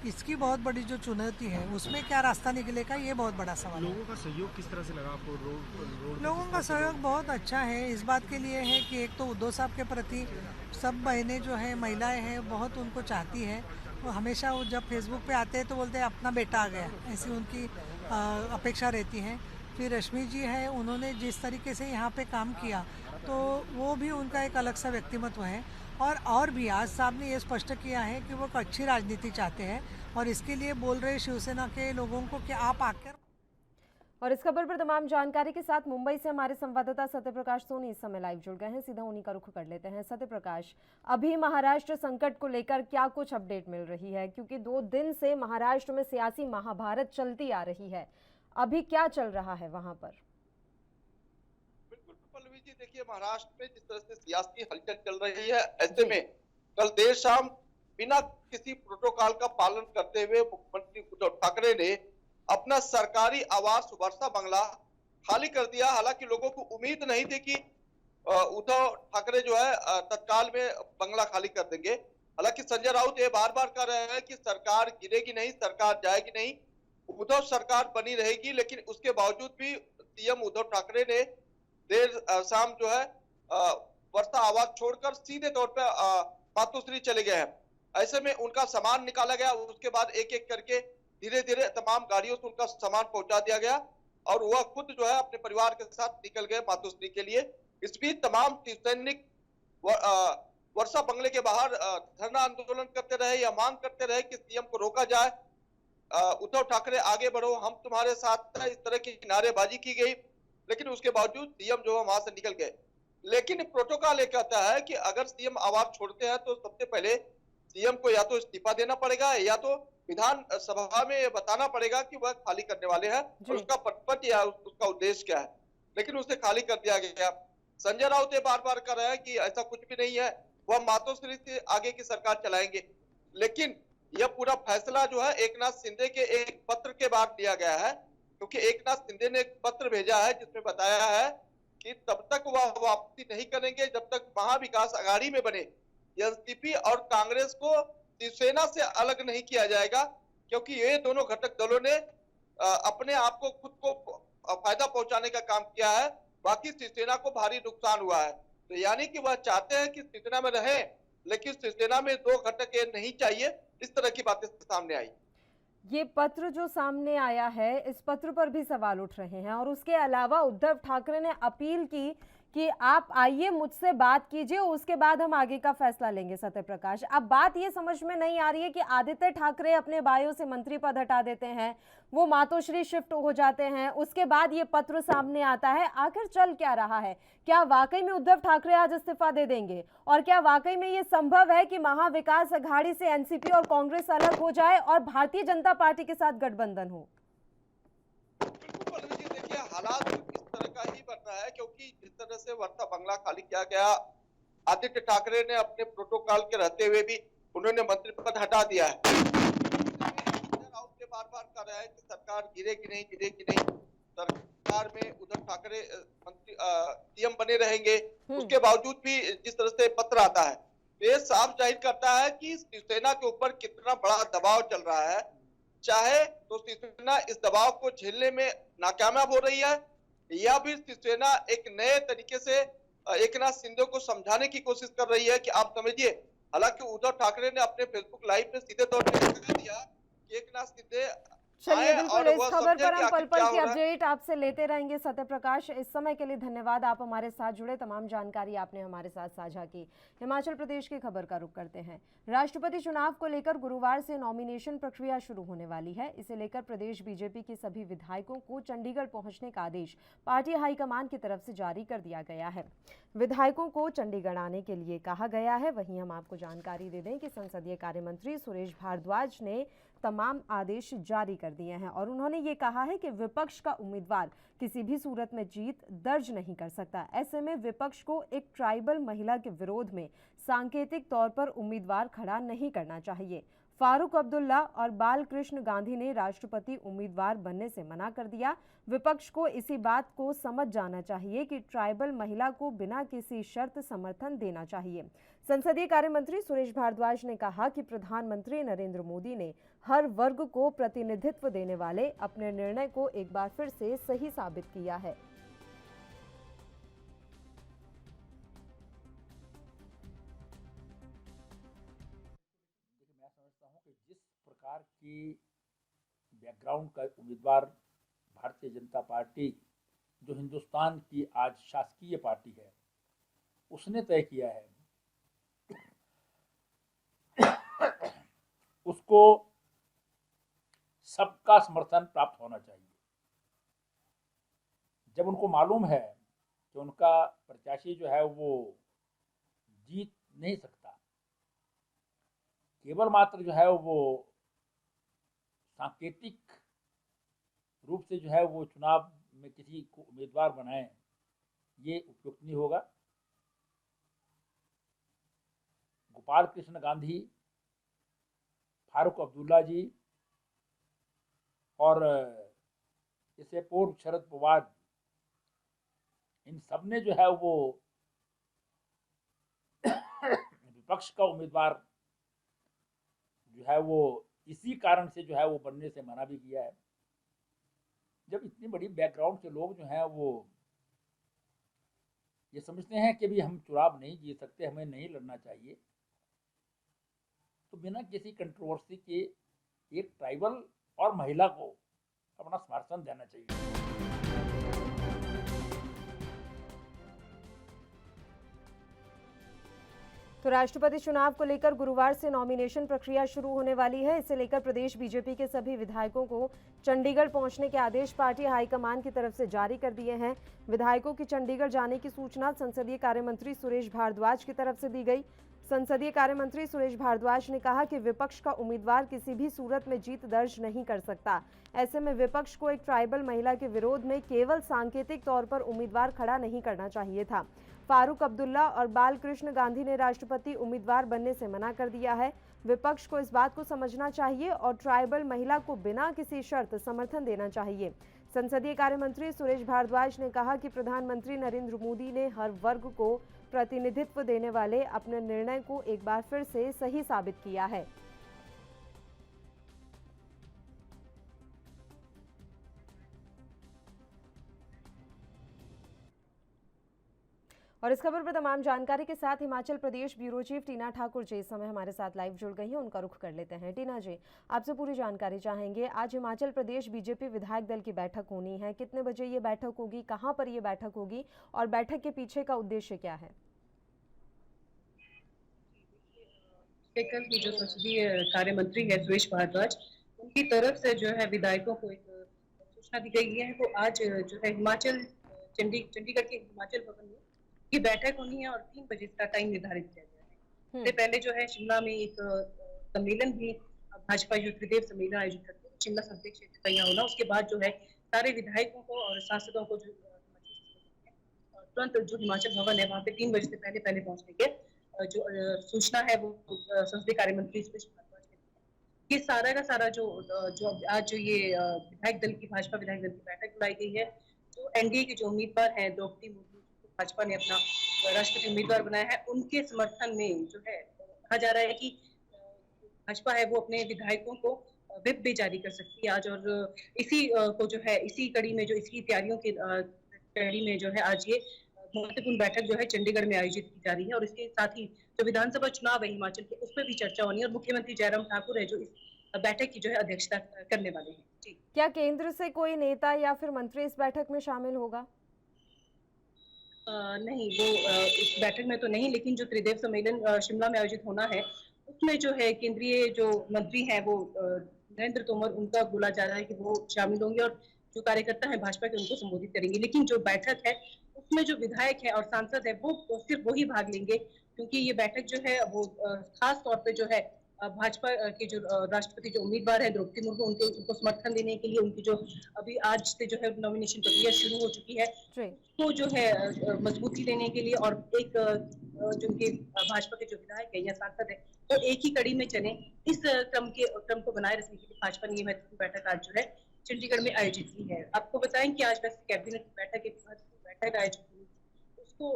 इसकी बहुत बड़ी जो चुनौती है उसमें क्या रास्ता निकलेगा, ये बहुत बड़ा सवाल है। लोगों का सहयोग किस तरह से लगा आपको? रोड लोगों का सहयोग बहुत अच्छा है। इस बात के लिए है कि एक तो उद्धव साहब के प्रति सब बहनें जो हैं, महिलाएं हैं, बहुत उनको चाहती है। वो हमेशा वो जब फेसबुक पे आते हैं तो बोलते हैं अपना बेटा आ गया, ऐसी उनकी अपेक्षा रहती है। फिर रश्मि जी है, उन्होंने जिस तरीके से यहाँ पे काम किया तो वो भी उनका एक अलग सा व्यक्तिमत्व है। और भी आज साहब ने ये स्पष्ट किया है कि वो एक अच्छी राजनीति चाहते हैं और इसके लिए बोल रहे शिवसेना के लोगों को कि आप आकर। और इस खबर पर तमाम जानकारी के साथ मुंबई से हमारे संवाददाता सत्यप्रकाश सोनी इस समय लाइव जुड़ गए हैं। सीधा उन्हीं का रुख कर लेते हैं। सत्यप्रकाश, अभी महाराष्ट्र संकट को लेकर क्या कुछ अपडेट मिल रही है? क्योंकि 2 दिन से महाराष्ट्र में सियासी महाभारत चलती आ रही है, अभी क्या चल रहा है वहां पर? बिल्कुल पल्लवी जी, देखिए महाराष्ट्र में जिस तरह से सियासी हलचल चल रही है, ऐसे में कल देर शाम बिना किसी प्रोटोकॉल का पालन करते हुए मुख्यमंत्री उद्धव ठाकरे ने अपना सरकारी आवास वर्षा बंगला खाली कर दिया। हालांकि लोगों को उम्मीद नहीं थी कि उद्धव ठाकरे जो है तत्काल में बंगला खाली कर देंगे। हालांकि संजय राउत ये बार बार कह रहे हैं कि सरकार गिरेगी नहीं, सरकार जाएगी नहीं, उद्धव सरकार बनी रहेगी। लेकिन उसके बावजूद भी सीएम उद्धव ठाकरे ने देर शाम जो है वर्षा आवास छोड़कर सीधे तौर पर मातोश्री चले गए हैं। ऐसे में उनका सामान निकाला गया, उसके बाद एक एक करके धीरे धीरे तमाम गाड़ियों से उनका सामान पहुंचा दिया गया और वह खुद जो है अपने परिवार के साथ निकल गए मातोश्री के लिए। इस बीच तमाम सैनिक वर्षा बंगले के बाहर धरना आंदोलन करते रहे या मांग करते रहे कि सीएम को रोका जाए, उद्धव ठाकरे आगे बढ़ो, हम तुम्हारे साथ हैं, इस तरह की नारेबाजी की गई। लेकिन उसके बावजूद सीएम जो है वहां से निकल गए। लेकिन प्रोटोकॉल ये कहता है कि अगर सीएम आवाज छोड़ते हैं तो सबसे पहले सीएम को या तो इस्तीफा देना पड़ेगा या तो विधान सभा में बताना पड़ेगा कि वह खाली करने वाले हैं और उसका पटपट या उसका उद्देश्य क्या है। लेकिन उसे खाली कर दिया गया। संजय राउत ये बार बार कर रहे हैं कि ऐसा कुछ भी नहीं है, वह मातोश्री से आगे की सरकार चलाएंगे। लेकिन यह पूरा फैसला जो है एकनाथ शिंदे के एक पत्र के बाद लिया गया है, क्योंकि एकनाथ शिंदे ने एक पत्र भेजा है जिसमें बताया है कि तब तक वह वापसी नहीं करेंगे जब तक महाविकास अघाड़ी में बने एनसीपी और कांग्रेस को शिवसेना से अलग नहीं किया जाएगा, क्योंकि ये दोनों घटक दलों ने अपने आप को खुद को फायदा पहुंचाने का काम किया है, बाकी शिवसेना को भारी नुकसान हुआ है। तो यानी कि वह चाहते हैं कि शिवसेना में रहें, लेकिन शिवसेना में 2 घटक ये नहीं चाहिए, इस तरह की बातें सामने आई। ये पत्र जो सामने आया है, इस पत्र पर भी सवाल उठ रहे हैं और उसके अलावा उद्धव ठाकरे ने अपील की कि आप आइए मुझसे बात कीजिए, उसके बाद हम आगे का फैसला लेंगे। सत्यप्रकाश, अब बात ये समझ में नहीं आ रही है कि आदित्य ठाकरे अपने बायो से मंत्री पद हटा देते हैं, वो मातोश्री शिफ्ट हो जाते हैं, उसके बाद ये पत्र सामने आता है, आखिर चल क्या रहा है? क्या वाकई में उद्धव ठाकरे आज इस्तीफा दे देंगे और क्या वाकई में ये संभव है कि महाविकास अघाड़ी से एनसीपी और कांग्रेस अलग हो जाए और भारतीय जनता पार्टी के साथ गठबंधन हो? बिल्कुल देखिए, हालात इस तरह का ही बन रहा है, क्योंकि जिस तरह से वर्षा बंगला खाली किया गया, आदित्य ठाकरे ने अपने प्रोटोकॉल के रहते हुए भी उन्होंने मंत्री पद हटा दिया है। राउत बार बार कह रहा है कि सरकार गिरेगी नहीं, सरकार में उद्धव ठाकरे मंत्री सीएम बने रहेंगे। उसके बावजूद भी जिस तरह से पत्र आता है, ये साफ जाहिर करता है कि शिवसेना के ऊपर कितना बड़ा दबाव चल रहा है। चाहे तो शिवसेना इस दबाव को झेलने में नाकामयाब हो रही है या फिर शिवसेना एक नए तरीके से एकनाथ शिंदे को समझाने की कोशिश कर रही है कि आप समझिए। हालांकि उद्धव ठाकरे ने अपने फेसबुक लाइव में सीधे तौर पर कह दिया कि एकनाथ शिंदे चलिए, बिल्कुल इस खबर पर हम पल पल की अपडेट आपसे लेते रहेंगे। सत्यप्रकाश, इस समय के लिए धन्यवाद, आप हमारे साथ जुड़े, तमाम जानकारी आपने हमारे साथ साझा की। हिमाचल प्रदेश की खबर का रुख करते हैं। राष्ट्रपति चुनाव को लेकर गुरुवार से नॉमिनेशन प्रक्रिया शुरू होने वाली है। इसे लेकर प्रदेश बीजेपी के सभी विधायकों को चंडीगढ़ पहुंचने का आदेश पार्टी हाईकमान की तरफ से जारी कर दिया गया है। विधायकों को चंडीगढ़ आने के लिए कहा गया है। वहीं हम आपको जानकारी दे दें कि संसदीय कार्य मंत्री सुरेश भारद्वाज ने तमाम आदेश जारी कर दिए हैं और उन्होंने ये कहा है कि विपक्ष का उम्मीदवार किसी भी सूरत में जीत दर्ज नहीं कर सकता। ऐसे में विपक्ष को एक ट्राइबल महिला के विरोध में सांकेतिक तौर पर उम्मीदवार खड़ा नहीं करना चाहिए। फारूक अब्दुल्ला और बालकृष्ण गांधी ने राष्ट्रपति उम्मीदवार बनने से मना कर दिया। विपक्ष को इसी बात को समझ जाना चाहिए कि ट्राइबल महिला को बिना किसी शर्त समर्थन देना चाहिए। संसदीय कार्य मंत्री सुरेश भारद्वाज ने कहा कि प्रधानमंत्री नरेंद्र मोदी ने हर वर्ग को प्रतिनिधित्व देने वाले अपने निर्णय को एक बार फिर से सही साबित किया है। मैं समझता हूं कि जिस प्रकार की बैकग्राउंड का उम्मीदवार भारतीय जनता पार्टी, जो हिंदुस्तान की आज शासकीय पार्टी है, उसने तय किया है, उसको सबका समर्थन प्राप्त होना चाहिए। जब उनको मालूम है कि उनका प्रत्याशी जो है वो जीत नहीं सकता, केवल मात्र जो है वो सांकेतिक रूप से जो है वो चुनाव में किसी को उम्मीदवार बनाएं, ये उपयुक्त नहीं होगा। गोपाल कृष्ण गांधी, फारूक अब्दुल्ला जी और इससे पूर्व शरद पवार, इन सब ने जो है वो विपक्ष का उम्मीदवार जो है वो इसी कारण से जो है वो बनने से मना भी किया है। जब इतनी बड़ी बैकग्राउंड के लोग जो हैं वो ये समझते हैं कि भी हम चुनाव नहीं जीत सकते, हमें नहीं लड़ना चाहिए, तो बिना किसी कंट्रोवर्सी के एक ट्राइबल और महिला को अपना समर्थन देना चाहिए। तो राष्ट्रपति चुनाव को लेकर गुरुवार से नॉमिनेशन प्रक्रिया शुरू होने वाली है। इसे लेकर प्रदेश बीजेपी के सभी विधायकों को चंडीगढ़ पहुंचने के आदेश पार्टी हाईकमान की तरफ से जारी कर दिए हैं। विधायकों की चंडीगढ़ जाने की सूचना संसदीय कार्य मंत्री सुरेश भारद्वाज की तरफ से दी गई। संसदीय कार्य मंत्री सुरेश भारद्वाज ने कहा कि विपक्ष का उम्मीदवार किसी भी सूरत में जीत दर्ज नहीं कर सकता। ऐसे में विपक्ष को एक ट्राइबल महिला के विरोध में केवल सांकेतिक तौर पर उम्मीदवार खड़ा नहीं करना चाहिए था। फारूक अब्दुल्ला और बालकृष्ण गांधी ने राष्ट्रपति उम्मीदवार बनने से मना कर दिया है। विपक्ष को इस बात को समझना चाहिए और ट्राइबल महिला को बिना किसी शर्त समर्थन देना चाहिए। संसदीय कार्य मंत्री सुरेश भारद्वाज ने कहा कि प्रधानमंत्री नरेंद्र मोदी ने हर वर्ग को प्रतिनिधित्व देने वाले अपने निर्णय को एक बार फिर से सही साबित किया है। और इस खबर पर तमाम जानकारी के साथ हिमाचल प्रदेश ब्यूरो चीफ टीना ठाकुर जी इस समय हमारे साथ लाइव जुड़ गई हैं। उनका रुख कर लेते हैं। टीना जी, आपसे पूरी जानकारी चाहेंगे। आज हिमाचल प्रदेश बीजेपी विधायक दल की बैठक होनी है, कितने बजे ये बैठक होगी, कहां पर ये बैठक होगी और बैठक के पीछे का उद्देश्य क्या है? कल की जो संसदीय कार्य मंत्री है सुरेश भारद्वाज, उनकी तरफ से जो है विधायकों को एक सूचना दी गई है। वो आज जो है चंडीगढ़ के हिमाचल भवन में की बैठक होनी है और 3 बजे इसका टाइम निर्धारित किया गया है। इससे पहले जो है शिमला में एक सम्मेलन भी भाजपा जो त्रिदेव सम्मेलन आयोजित करते हैं शिमला संसदीय क्षेत्र का यहाँ होना। उसके बाद जो है सारे विधायकों को और सांसदों को जो तुरंत जो हिमाचल भवन है वहाँ पे 3 बजे से पहले पहुंचने के जो सूचना है वो संसदीय कार्य मंत्री सुरेश भारद्वाज ने। ये सारा का सारा जो आज जो ये विधायक दल की भाजपा विधायक दल की बैठक बुलाई गई है, जो एनडीए के जो उम्मीदवार हैं द्रौपदी मुर्मू, भाजपा ने अपना राष्ट्रपति उम्मीदवार बनाया है, उनके समर्थन में जो है कहा जा रहा है कि भाजपा है वो अपने विधायकों को व्हिप भी जारी कर सकती है आज। और इसी को जो है इसी कड़ी में जो इसकी तैयारियों की कड़ी में जो है आज ये महत्वपूर्ण बैठक जो है चंडीगढ़ में आयोजित की जा रही है। और इसके साथ ही जो विधानसभा चुनाव है हिमाचल के, उस पर भी चर्चा होनी है और मुख्यमंत्री जयराम ठाकुर है जो इस बैठक की जो है अध्यक्षता करने वाले हैं। जी, क्या केंद्र से कोई नेता या फिर मंत्री इस बैठक में शामिल होगा? नहीं, वो इस बैठक में तो नहीं, लेकिन जो त्रिदेव सम्मेलन शिमला में आयोजित होना है उसमें जो है केंद्रीय जो मंत्री हैं वो नरेंद्र तोमर, उनका बोला जा रहा है कि वो शामिल होंगे और जो कार्यकर्ता हैं भाजपा के उनको संबोधित करेंगे। लेकिन जो बैठक है उसमें जो विधायक है और सांसद है वो सिर्फ वही भाग लेंगे, क्योंकि ये बैठक जो है वो खास तौर पे जो है भाजपा के जो राष्ट्रपति जो उम्मीदवार है द्रौपदी मुर्मू, उनको समर्थन देने के लिए, उनकी जो अभी आज से जो है नॉमिनेशन प्रक्रिया शुरू हो चुकी है, तो जो है मजबूती देने के लिए और एक जो उनके भाजपा के जो विधायक है या सांसद है तो एक ही कड़ी में चले, इस क्रम को बनाए रखने के लिए भाजपा ने ये महत्वपूर्ण बैठक आज जो है चंडीगढ़ में आयोजित की है। आपको बताएं कि आज वैसे कैबिनेट की बैठक, एक महत्वपूर्ण बैठक आयोजित हुई, उसको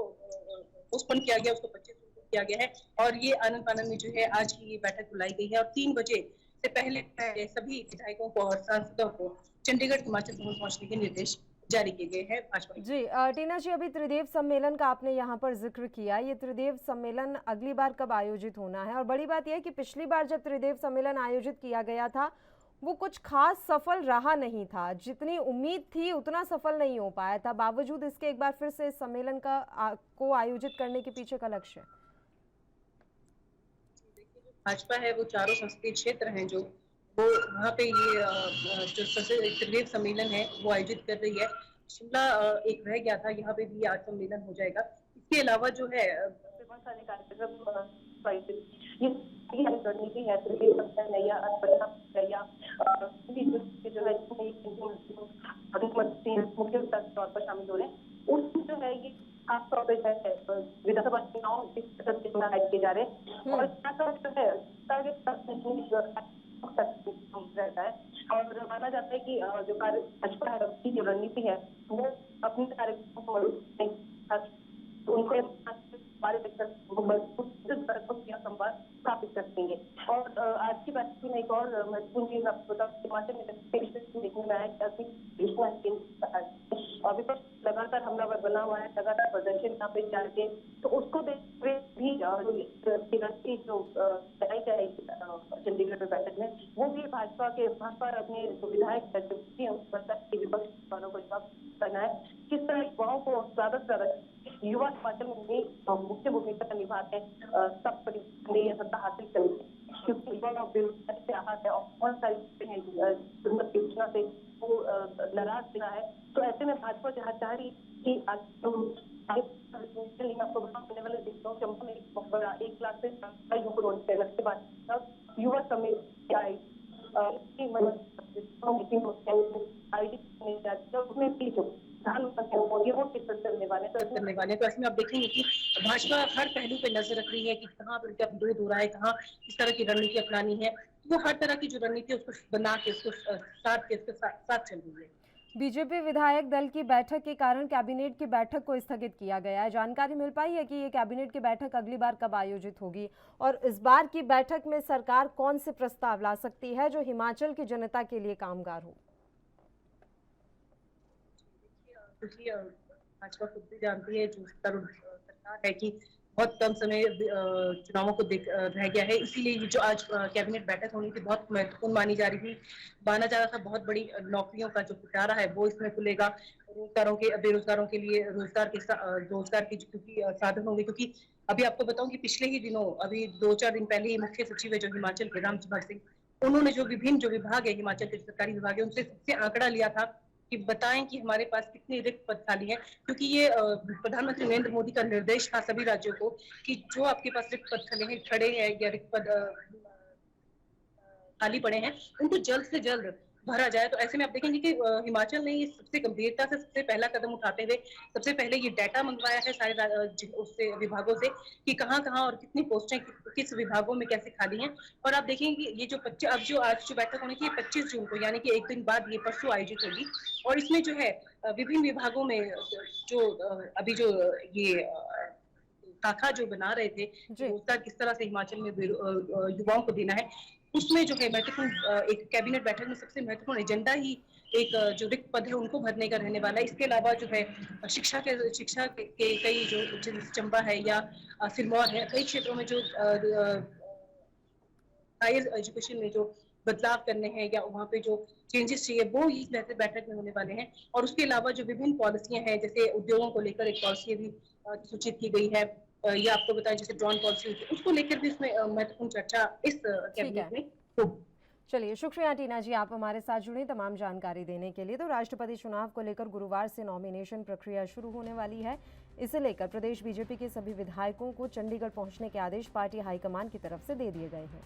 पोस्टपोन किया गया, उसको 25 जून को किया गया है और ये आनंद फानंद में जो है आज की ये बैठक बुलाई गई है और 3 बजे से पहले सभी विधायकों को और सांसदों को चंडीगढ़ हिमाचल भवन पहुंचने के निर्देश जारी किए गए हैं भाजपा की। जी टीना जी, अभी त्रिदेव सम्मेलन का आपने यहाँ पर जिक्र किया, ये त्रिदेव सम्मेलन अगली बार कब आयोजित होना है? और बड़ी बात यह है कि पिछली बार जब त्रिदेव सम्मेलन आयोजित किया गया था वो कुछ खास सफल रहा नहीं था, जितनी उम्मीद थी उतना सफल नहीं हो पाया था। बावजूद इसके एक बार फिर से इस सम्मेलन को आयोजित करने के पीछे का लक्ष्य भाजपा है वो चारों संसदीय क्षेत्र हैं जो वो वहाँ पे ये जो त्रिदेव सम्मेलन है वो आयोजित कर रही है। शिमला एक रह गया था, यहाँ पे भी आज सम्मेलन हो जाएगा। इसके अलावा जो है बहुत सारे कार्यक्रम रणनीति है, त्रिदेव सम्मेलन है या जो है मुख्य तौर पर शामिल हो रहे हैं, उसमें जो है ये खासतौर पर विधानसभा चुनाव किए जा रहे हैं और जो है रहता है और माना जाता है कि जो भाजपा है की जो रणनीति है वो अपने कार्यक्रमों को उनके संवाद स्थापित कर देंगे। और आज की बैठक में एक और महत्वपूर्ण चीज आपको बताऊं, हिमाचल में देखने में आया और विपक्ष लगातार हमलावर बना हुआ है, लगातार प्रदर्शन यहाँ पे जाके, तो उसको देखते भी जो बनाई जाएगी चंडीगढ़ में बैठक में, वो भी भाजपा अपने विधायक विपक्ष वालों को जवाब करना है किस तरह युवाओं को ज्यादा से ज्यादा युवा हिमाचल में मुख्य भूमिका निभाते हैं सब परिवर्तन सत्ता हासिल करेंगे, क्योंकि युवा बेरोजगारी से आहत है और बहुत सारी योजना से वो नाराज रहा है। तो ऐसे में भाजपा चाह रही कि आपको होने वाले दिनों चंबा में एक लाख से के बाद युवा समिति आई प्रधानमंत्री मोदी वो किस तरह करने वाले तो ऐसे में आप देखेंगे कि भाजपा हर पहलू पे नजर रख रही है कि कहाँ पर उनका विरोध हो रहा है, कहाँ किस तरह की रणनीति अपनानी है। वो हर तरह की जो रणनीति उसको बना के उसको साथ चल रही है। बीजेपी विधायक दल की बैठक के कारण कैबिनेट की बैठक को स्थगित किया गया है। जानकारी मिल पाई है कि ये कैबिनेट की बैठक अगली बार कब आयोजित होगी और इस बार की बैठक में सरकार कौन से प्रस्ताव ला सकती है जो हिमाचल की जनता के लिए कामगार हो? क्योंकि भाजपा खुद भी जानती है जो सरकार है कि बहुत कम समय चुनावों को रह गया है, इसीलिए ये जो आज कैबिनेट बैठक होनी थी बहुत महत्वपूर्ण मानी जा रही थी। माना जा रहा था बहुत बड़ी नौकरियों का जो पिटारा है वो इसमें खुलेगा, बेरोजगारों के लिए रोजगार के क्योंकि साधन होंगे। क्योंकि अभी आपको बताऊं कि पिछले ही दिनों अभी 2-4 दिन पहले ही मुख्य सचिव है जो हिमाचल के रामचंद्र सिंह, उन्होंने जो विभिन्न जो विभाग है हिमाचल के सरकारी विभाग है उनसे सबसे आंकड़ा लिया था कि बताएं कि हमारे पास कितने रिक्त पद खाली हैं, क्योंकि ये प्रधानमंत्री नरेंद्र मोदी का निर्देश था सभी राज्यों को कि जो आपके पास रिक्त पद खड़े हैं या रिक्त पद खाली पड़े हैं उनको जल्द से जल्द भरा जाए। तो ऐसे में आप देखेंगे कि हिमाचल ने ये सबसे गंभीरता से सबसे पहला कदम उठाते हुए सबसे पहले ये डाटा मंगवाया है सारे उससे विभागों से कि कहाँ और कितनी पोस्टें किस विभागों में कैसे खाली हैं। और आप देखेंगे कि ये जो आज जो बैठक होनी थी 25 जून को, यानी कि एक दिन बाद ये परसों आयोजित होगी और इसमें जो है विभिन्न विभागों में जो अभी जो ये शाखा जो बना रहे थे रोजगार किस तरह से हिमाचल में युवाओं को देना है, उसमें जो है महत्वपूर्ण एक कैबिनेट बैठक में सबसे महत्वपूर्ण एजेंडा ही एक जो रिक्त पद है उनको भरने का रहने वाला है। इसके अलावा जो है शिक्षा के कई जो चंबा है या सिरमौर है, कई क्षेत्रों में जो हायर एजुकेशन में जो बदलाव करने हैं या वहाँ पे जो चेंजेस चाहिए वो इस बैठक में होने वाले हैं। और उसके अलावा जो विभिन्न पॉलिसियां हैं जैसे उद्योगों को लेकर एक पॉलिसी भी सूचित की गई है, ये आपको बताएं जैसे ड्रोन पॉलिसी उसको लेकर भी इसमें महत्वपूर्ण चर्चा इस कैबिनेट में होगी। चलिए, शुक्रिया टीना जी, आप हमारे साथ जुड़े तमाम जानकारी देने के लिए। तो राष्ट्रपति चुनाव को लेकर गुरुवार से नॉमिनेशन प्रक्रिया शुरू होने वाली है। इसे लेकर प्रदेश बीजेपी के सभी विधायकों को चंडीगढ़ पहुंचने के आदेश पार्टी हाईकमान की तरफ से दे दिए गए हैं।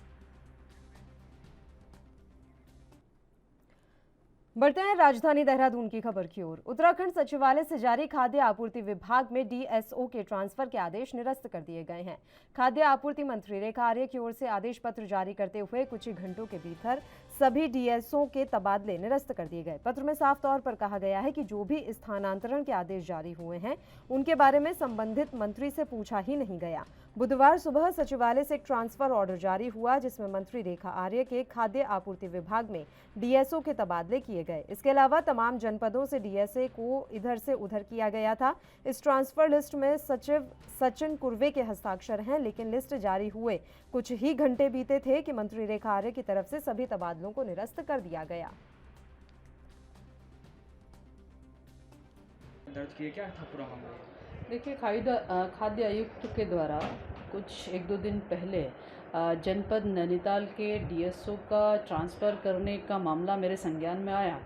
बढ़ते हैं राजधानी देहरादून की खबर की ओर। उत्तराखंड सचिवालय से जारी खाद्य आपूर्ति विभाग में डीएसओ के ट्रांसफर के आदेश निरस्त कर दिए गए हैं। खाद्य आपूर्ति मंत्री रेखा आर्य की ओर से आदेश पत्र जारी करते हुए कुछ ही घंटों के भीतर सभी डीएसओ के तबादले निरस्त कर दिए गए। पत्र में साफ तौर पर कहा गया है कि जो भी स्थानांतरण के आदेश जारी हुए हैं उनके बारे में संबंधित मंत्री से पूछा ही नहीं गया। बुधवार सुबह सचिवालय से एक ट्रांसफर ऑर्डर जारी हुआ जिसमें मंत्री रेखा आर्य के खाद्य आपूर्ति विभाग में डीएसओ के तबादले किए गए। इसके अलावा तमाम जनपदों से डीएसए को इधर से उधर किया गया था। इस ट्रांसफर लिस्ट में सचिव सचिन कुर्वे के हस्ताक्षर हैं, लेकिन लिस्ट जारी हुए कुछ ही घंटे बीते थे कि मंत्री रेखा आर्य की तरफ से सभी तबादलों को निरस्त कर दिया गया। दर्ज किए क्या था पूरा मामला? देखिए, खाद्य आयुक्त के द्वारा कुछ 1-2 दिन पहले जनपद नैनीताल के डीएसओ का ट्रांसफ़र करने का मामला मेरे संज्ञान में आया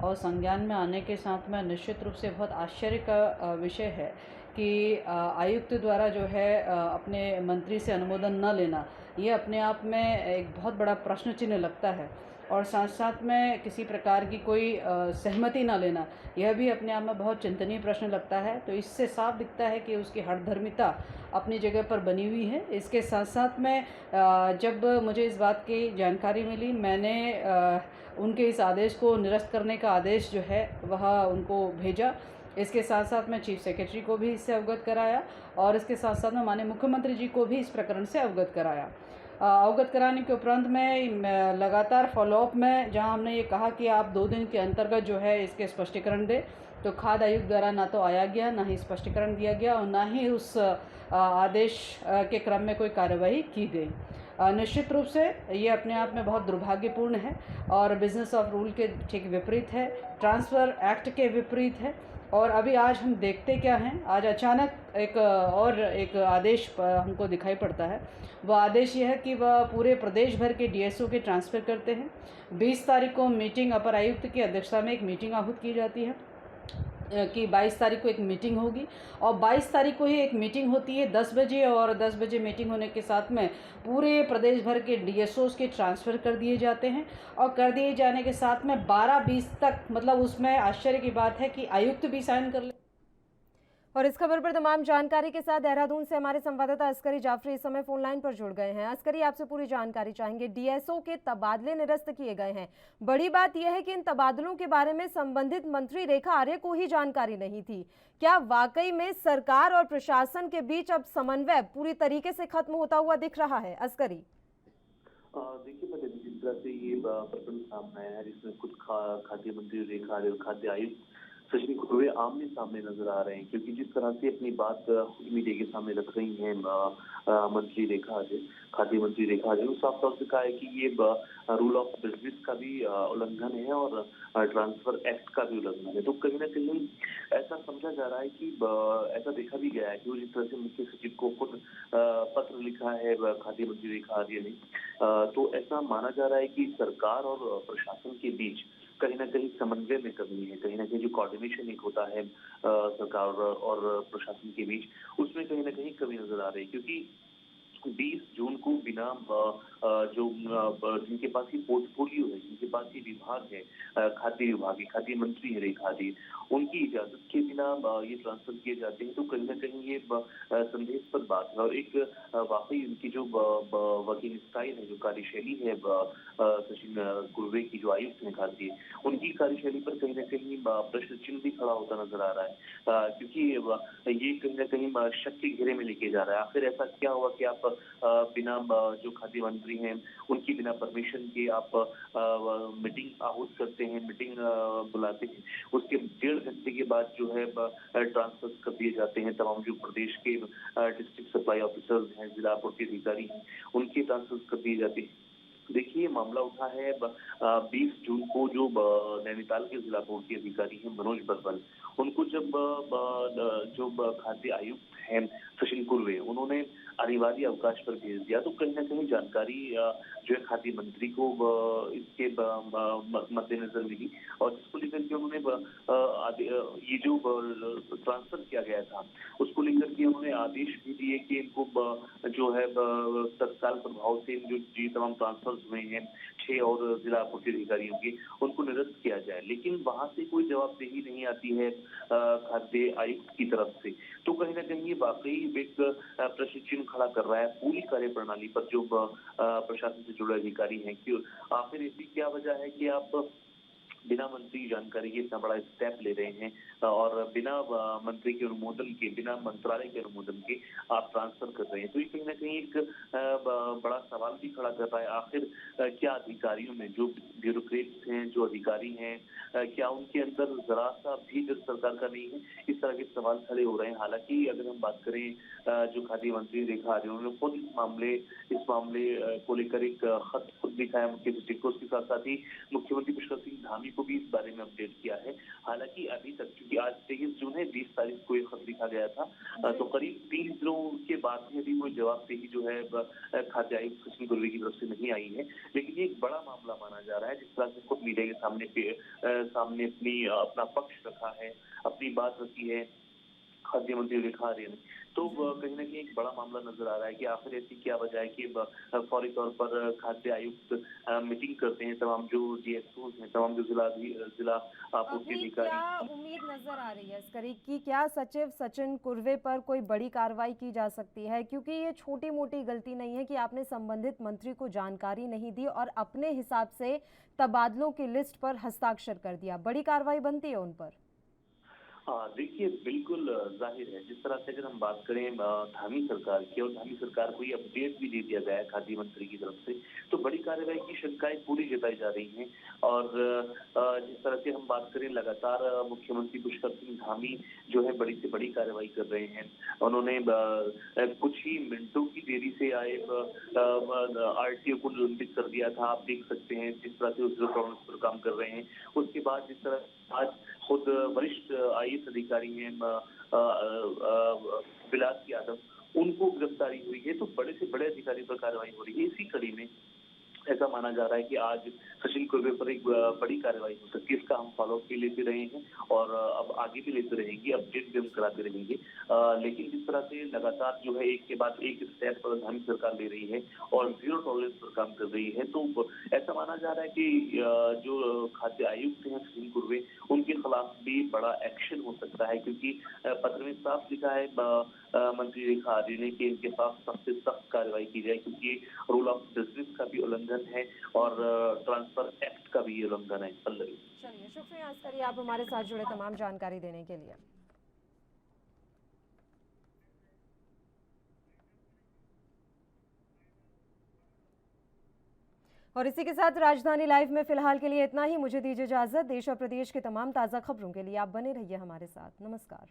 और संज्ञान में आने के साथ में निश्चित रूप से बहुत आश्चर्य का विषय है कि आयुक्त द्वारा जो है अपने मंत्री से अनुमोदन न लेना, ये अपने आप में एक बहुत बड़ा प्रश्न चिन्ह लगता है। और साथ साथ में किसी प्रकार की कोई सहमति ना लेना, यह भी अपने आप में बहुत चिंतनीय प्रश्न लगता है। तो इससे साफ दिखता है कि उसकी हठधर्मिता अपनी जगह पर बनी हुई है। इसके साथ साथ में जब मुझे इस बात की जानकारी मिली, मैंने उनके इस आदेश को निरस्त करने का आदेश जो है वह उनको भेजा। इसके साथ साथ में चीफ सेक्रेटरी को भी इससे अवगत कराया और इसके साथ साथ में माननीय मुख्यमंत्री जी को भी इस प्रकरण से अवगत कराया। अवगत कराने के उपरांत में लगातार फॉलोअप में जहां हमने ये कहा कि आप 2 दिन के अंतर्गत जो है इसके स्पष्टीकरण दें, तो खाद्य आयुक्त द्वारा ना तो आया गया, ना ही स्पष्टीकरण दिया गया और ना ही उस आदेश के क्रम में कोई कार्यवाही की गई। निश्चित रूप से ये अपने आप में बहुत दुर्भाग्यपूर्ण है और बिजनेस ऑफ रूल के ठीक विपरीत है, ट्रांसफ़र एक्ट के विपरीत है। और अभी आज हम देखते क्या हैं, आज अचानक एक आदेश हमको दिखाई पड़ता है। वह आदेश यह है कि वह पूरे प्रदेश भर के डीएसओ के ट्रांसफ़र करते हैं। 20 तारीख को मीटिंग अपर आयुक्त की अध्यक्षता में एक मीटिंग आहूत की जाती है कि 22 तारीख को एक मीटिंग होगी और 22 तारीख को ही एक मीटिंग होती है 10 बजे और 10 बजे मीटिंग होने के साथ में पूरे प्रदेश भर के डीएसओस के ट्रांसफ़र कर दिए जाते हैं और कर दिए जाने के साथ में 12-20 तक, मतलब उसमें आश्चर्य की बात है कि आयुक्त भी साइन कर ले। और इस खबर पर तमाम जानकारी के साथ देहरादून से हमारे संवाददाता अस्करी जाफरी इस समय फोन लाइन पर जुड़ गए हैं। अस्करी, आपसे पूरी जानकारी चाहेंगे। डीएसओ के तबादले निरस्त किए गए हैं। बड़ी बात यह है कि इन तबादलों के बारे में संबंधित मंत्री रेखा आर्य को ही जानकारी नहीं थी। क्या वाकई में सरकार और प्रशासन के बीच अब समन्वय पूरी तरीके से खत्म होता हुआ दिख रहा है? अस्करी, देखिए पता नहीं, जिस तरह से ये प्रकरण सामने आया है जिसमें खुद खाद्य मंत्री रेखा आर्य और खाद्य आयुक्त सचिन कुर्वे आमने सामने नजर आ रहे हैं, क्योंकि जिस तरह से अपनी बात मीडिया के सामने रख रही हैं मंत्री रेखा आर्य, खाद्य मंत्री रेखा आर्य, साफ तौर से कहा है कि ये रूल ऑफ बिजनेस का भी उल्लंघन है और ट्रांसफर एक्ट का भी उल्लंघन है। तो कहीं ना कहीं ऐसा समझा जा रहा है कि ऐसा देखा भी गया है कि जिस तरह से मुख्य सचिव को खुद पत्र लिखा है खाद्य मंत्री रेखा आर्य ने, तो ऐसा माना जा रहा है कि सरकार और प्रशासन के बीच कहीं ना कहीं समन्वय में कमी है। कहीं ना कहीं जो कोऑर्डिनेशन एक होता है सरकार और प्रशासन के बीच, उसमें कहीं ना कहीं कमी नजर आ रही है, क्योंकि 20 जून को बिना जिनके पास ही पोर्टफोलियो है, जिनके पास ही विभाग है, खाद्य विभाग, खाद्य मंत्री है रेखा आर्य, उनकी इजाजत के बिना ये ट्रांसफर किए जाते हैं, तो कहीं ना कहीं ये संदेहास्पद बात है। और एक वाकई उनकी जो वर्किंग स्टाइल है, जो कार्यशैली है सचिन कुर्वे की, जो आयुक्त है खाद्य, उनकी कार्यशैली पर कहीं ना कहीं प्रश्न चिन्ह भी खड़ा होता नजर आ रहा है, क्योंकि ये कहीं ना कहीं शक के घेरे में लेके जा रहा है। आखिर ऐसा क्या हुआ कि आप बिना जो खाद्य मंत्री हैं उनकी बिना परमिशन के आप मीटिंग आहूत करते हैं, मीटिंग बुलाते हैं, उसके 1.5 घंटे के बाद जो है ट्रांसफर कर दिए जाते हैं तमाम जो प्रदेश के डिस्ट्रिक्ट सप्लाई ऑफिसर्स हैं, जिला आपूर्ति अधिकारी हैं, उनके ट्रांसफर कर दिए जाते हैं। देखिए, मामला उठा है 20 जून को, जो नैनीताल के जिला आपूर्ति अधिकारी हैं मनोज बर्मन, उनको जब जो खाद्य आयुक्त हैं सचिन कुर्वे, उन्होंने अनिवार्य अवकाश पर भेज दिया। तो कहीं ना कहीं जानकारी जो है खाद्य मंत्री को इसके मद्देनजर मिली और जिसको लेकर के उन्होंने ये जो ट्रांसफर किया गया था उसको लेकर के उन्होंने आदेश भी दिए कि इनको जो है तत्काल प्रभाव से जो ये तमाम ट्रांसफर हुए हैं 6 और जिला आपूर्ति अधिकारियों की, उनको निरस्त किया जाए। लेकिन वहां से कोई जवाबदेही नहीं आती है खाद्य आयुक्त की तरफ से। तो कहीं ना कहीं ये वाकई एक प्रश्न चिन्ह खड़ा कर रहा है पूरी कार्य प्रणाली पर जो प्रशासन से जुड़े अधिकारी हैं कि आखिर ऐसी क्या वजह है कि आप बिना मंत्री की जानकारी के इतना बड़ा स्टेप ले रहे हैं और बिना मंत्री के अनुमोदन के, बिना मंत्रालय के अनुमोदन के आप ट्रांसफर कर रहे हैं। तो ये कहीं ना कहीं एक बड़ा सवाल भी खड़ा कर रहा है, आखिर क्या अधिकारियों में जो ब्यूरोक्रेट्स हैं, जो अधिकारी हैं, क्या उनके अंदर जरा सा भी दिल सरकार का नहीं है? इस तरह के सवाल खड़े हो रहे हैं। हालांकि अगर हम बात करें जो खाद्य मंत्री रेखा आर्य, उन्होंने खुद इस मामले को लेकर एक खत खुद लिखा है मुख्य सचिव को, उसके साथ साथ ही मुख्यमंत्री पुष्कर सिंह धामी को भी इस बारे में अपडेट किया है। हालांकि अभी तक क्योंकि आज 23 जून है, 20 तारीख को एक खत लिखा गया था, तो करीब 3 दिनों के बाद भी अभी कोई जवाबदेही जो है खाद्य आयुक्त सचिन कुर्वे की तरफ से नहीं आई है। लेकिन ये एक बड़ा मामला माना जा रहा है, जिस तरह से खुद मीडिया के सामने अपना पक्ष रखा है, अपनी बात रखी है खाद्य मंत्री रेखा आर्य ने, तो कहीं ना कहीं एक बड़ा मामला नजर आ रहा है कि आखिर ऐसी क्या वजह है कि फौरी तौर पर खाद्य आयुक्त मीटिंग करते हैं, तमाम जो डीएसओ हैं, तमाम जो जिला आपूर्ति अधिकारी। क्या उम्मीद नजर आ रही है अस्करी की क्या सचिव सचिन कुर्वे पर कोई बड़ी कार्रवाई की जा सकती है? क्योंकि ये छोटी मोटी गलती नहीं है कि आपने संबंधित मंत्री को जानकारी नहीं दी और अपने हिसाब से तबादलों की लिस्ट पर हस्ताक्षर कर दिया, बड़ी कार्रवाई बनती है उन पर? हाँ देखिए, बिल्कुल जाहिर है, जिस तरह से अगर हम बात करें धामी सरकार की, और धामी सरकार को ये अपडेट भी दे दिया गया है खाद्य मंत्री की तरफ से, तो बड़ी कार्रवाई की शंकाएं पूरी जताई जा रही हैं। और जिस तरह से हम बात करें, लगातार मुख्यमंत्री पुष्कर सिंह धामी जो है बड़ी से बड़ी कार्रवाई कर रहे हैं। उन्होंने कुछ ही मिनटों की देरी से आए आरटीओ को निलंबित कर दिया था। आप देख सकते हैं जिस तरह से उस पर काम कर रहे हैं। उसके बाद जिस तरह आज खुद वरिष्ठ आईएएस अधिकारी हैं विलास यादव, उनको गिरफ्तारी हुई है, तो बड़े से बड़े अधिकारी पर कार्रवाई हो रही है। इसी कड़ी में ऐसा माना जा रहा है कि आज सचिन कुर्वे पर एक बड़ी कार्रवाई हो सकती है। इसका हम फॉलोअप भी लेते रहे हैं और अब आगे भी लेते रहेंगे, अपडेट भी हम कराते रहेंगे। लेकिन जिस तरह से लगातार जो है एक के बाद एक स्टेप धामी सरकार ले रही है और जीरो टॉलरेंस पर काम कर रही है, तो ऐसा माना जा रहा है कि जो खाद्य आयुक्त हैं सचिन कुर्वे, उनके खिलाफ भी बड़ा एक्शन हो सकता है, क्योंकि पत्र में साफ लिखा है मंत्री रेखा आर्य ने कि इनके खिलाफ सख्त से सख्त कार्रवाई की जाए, क्योंकि रूल ऑफ बिजनेस का भी उल्लंघन है और ट्रांसफर एक्ट का भी उल्लंघन है। चलिए, शुक्रिया अस्करी, आप हमारे साथ जुड़े तमाम जानकारी देने के लिए। और इसी के साथ राजधानी लाइव में फिलहाल के लिए इतना ही। मुझे दीजिए इजाजत। देश और प्रदेश के तमाम ताज़ा खबरों के लिए आप बने रहिए हमारे साथ। नमस्कार।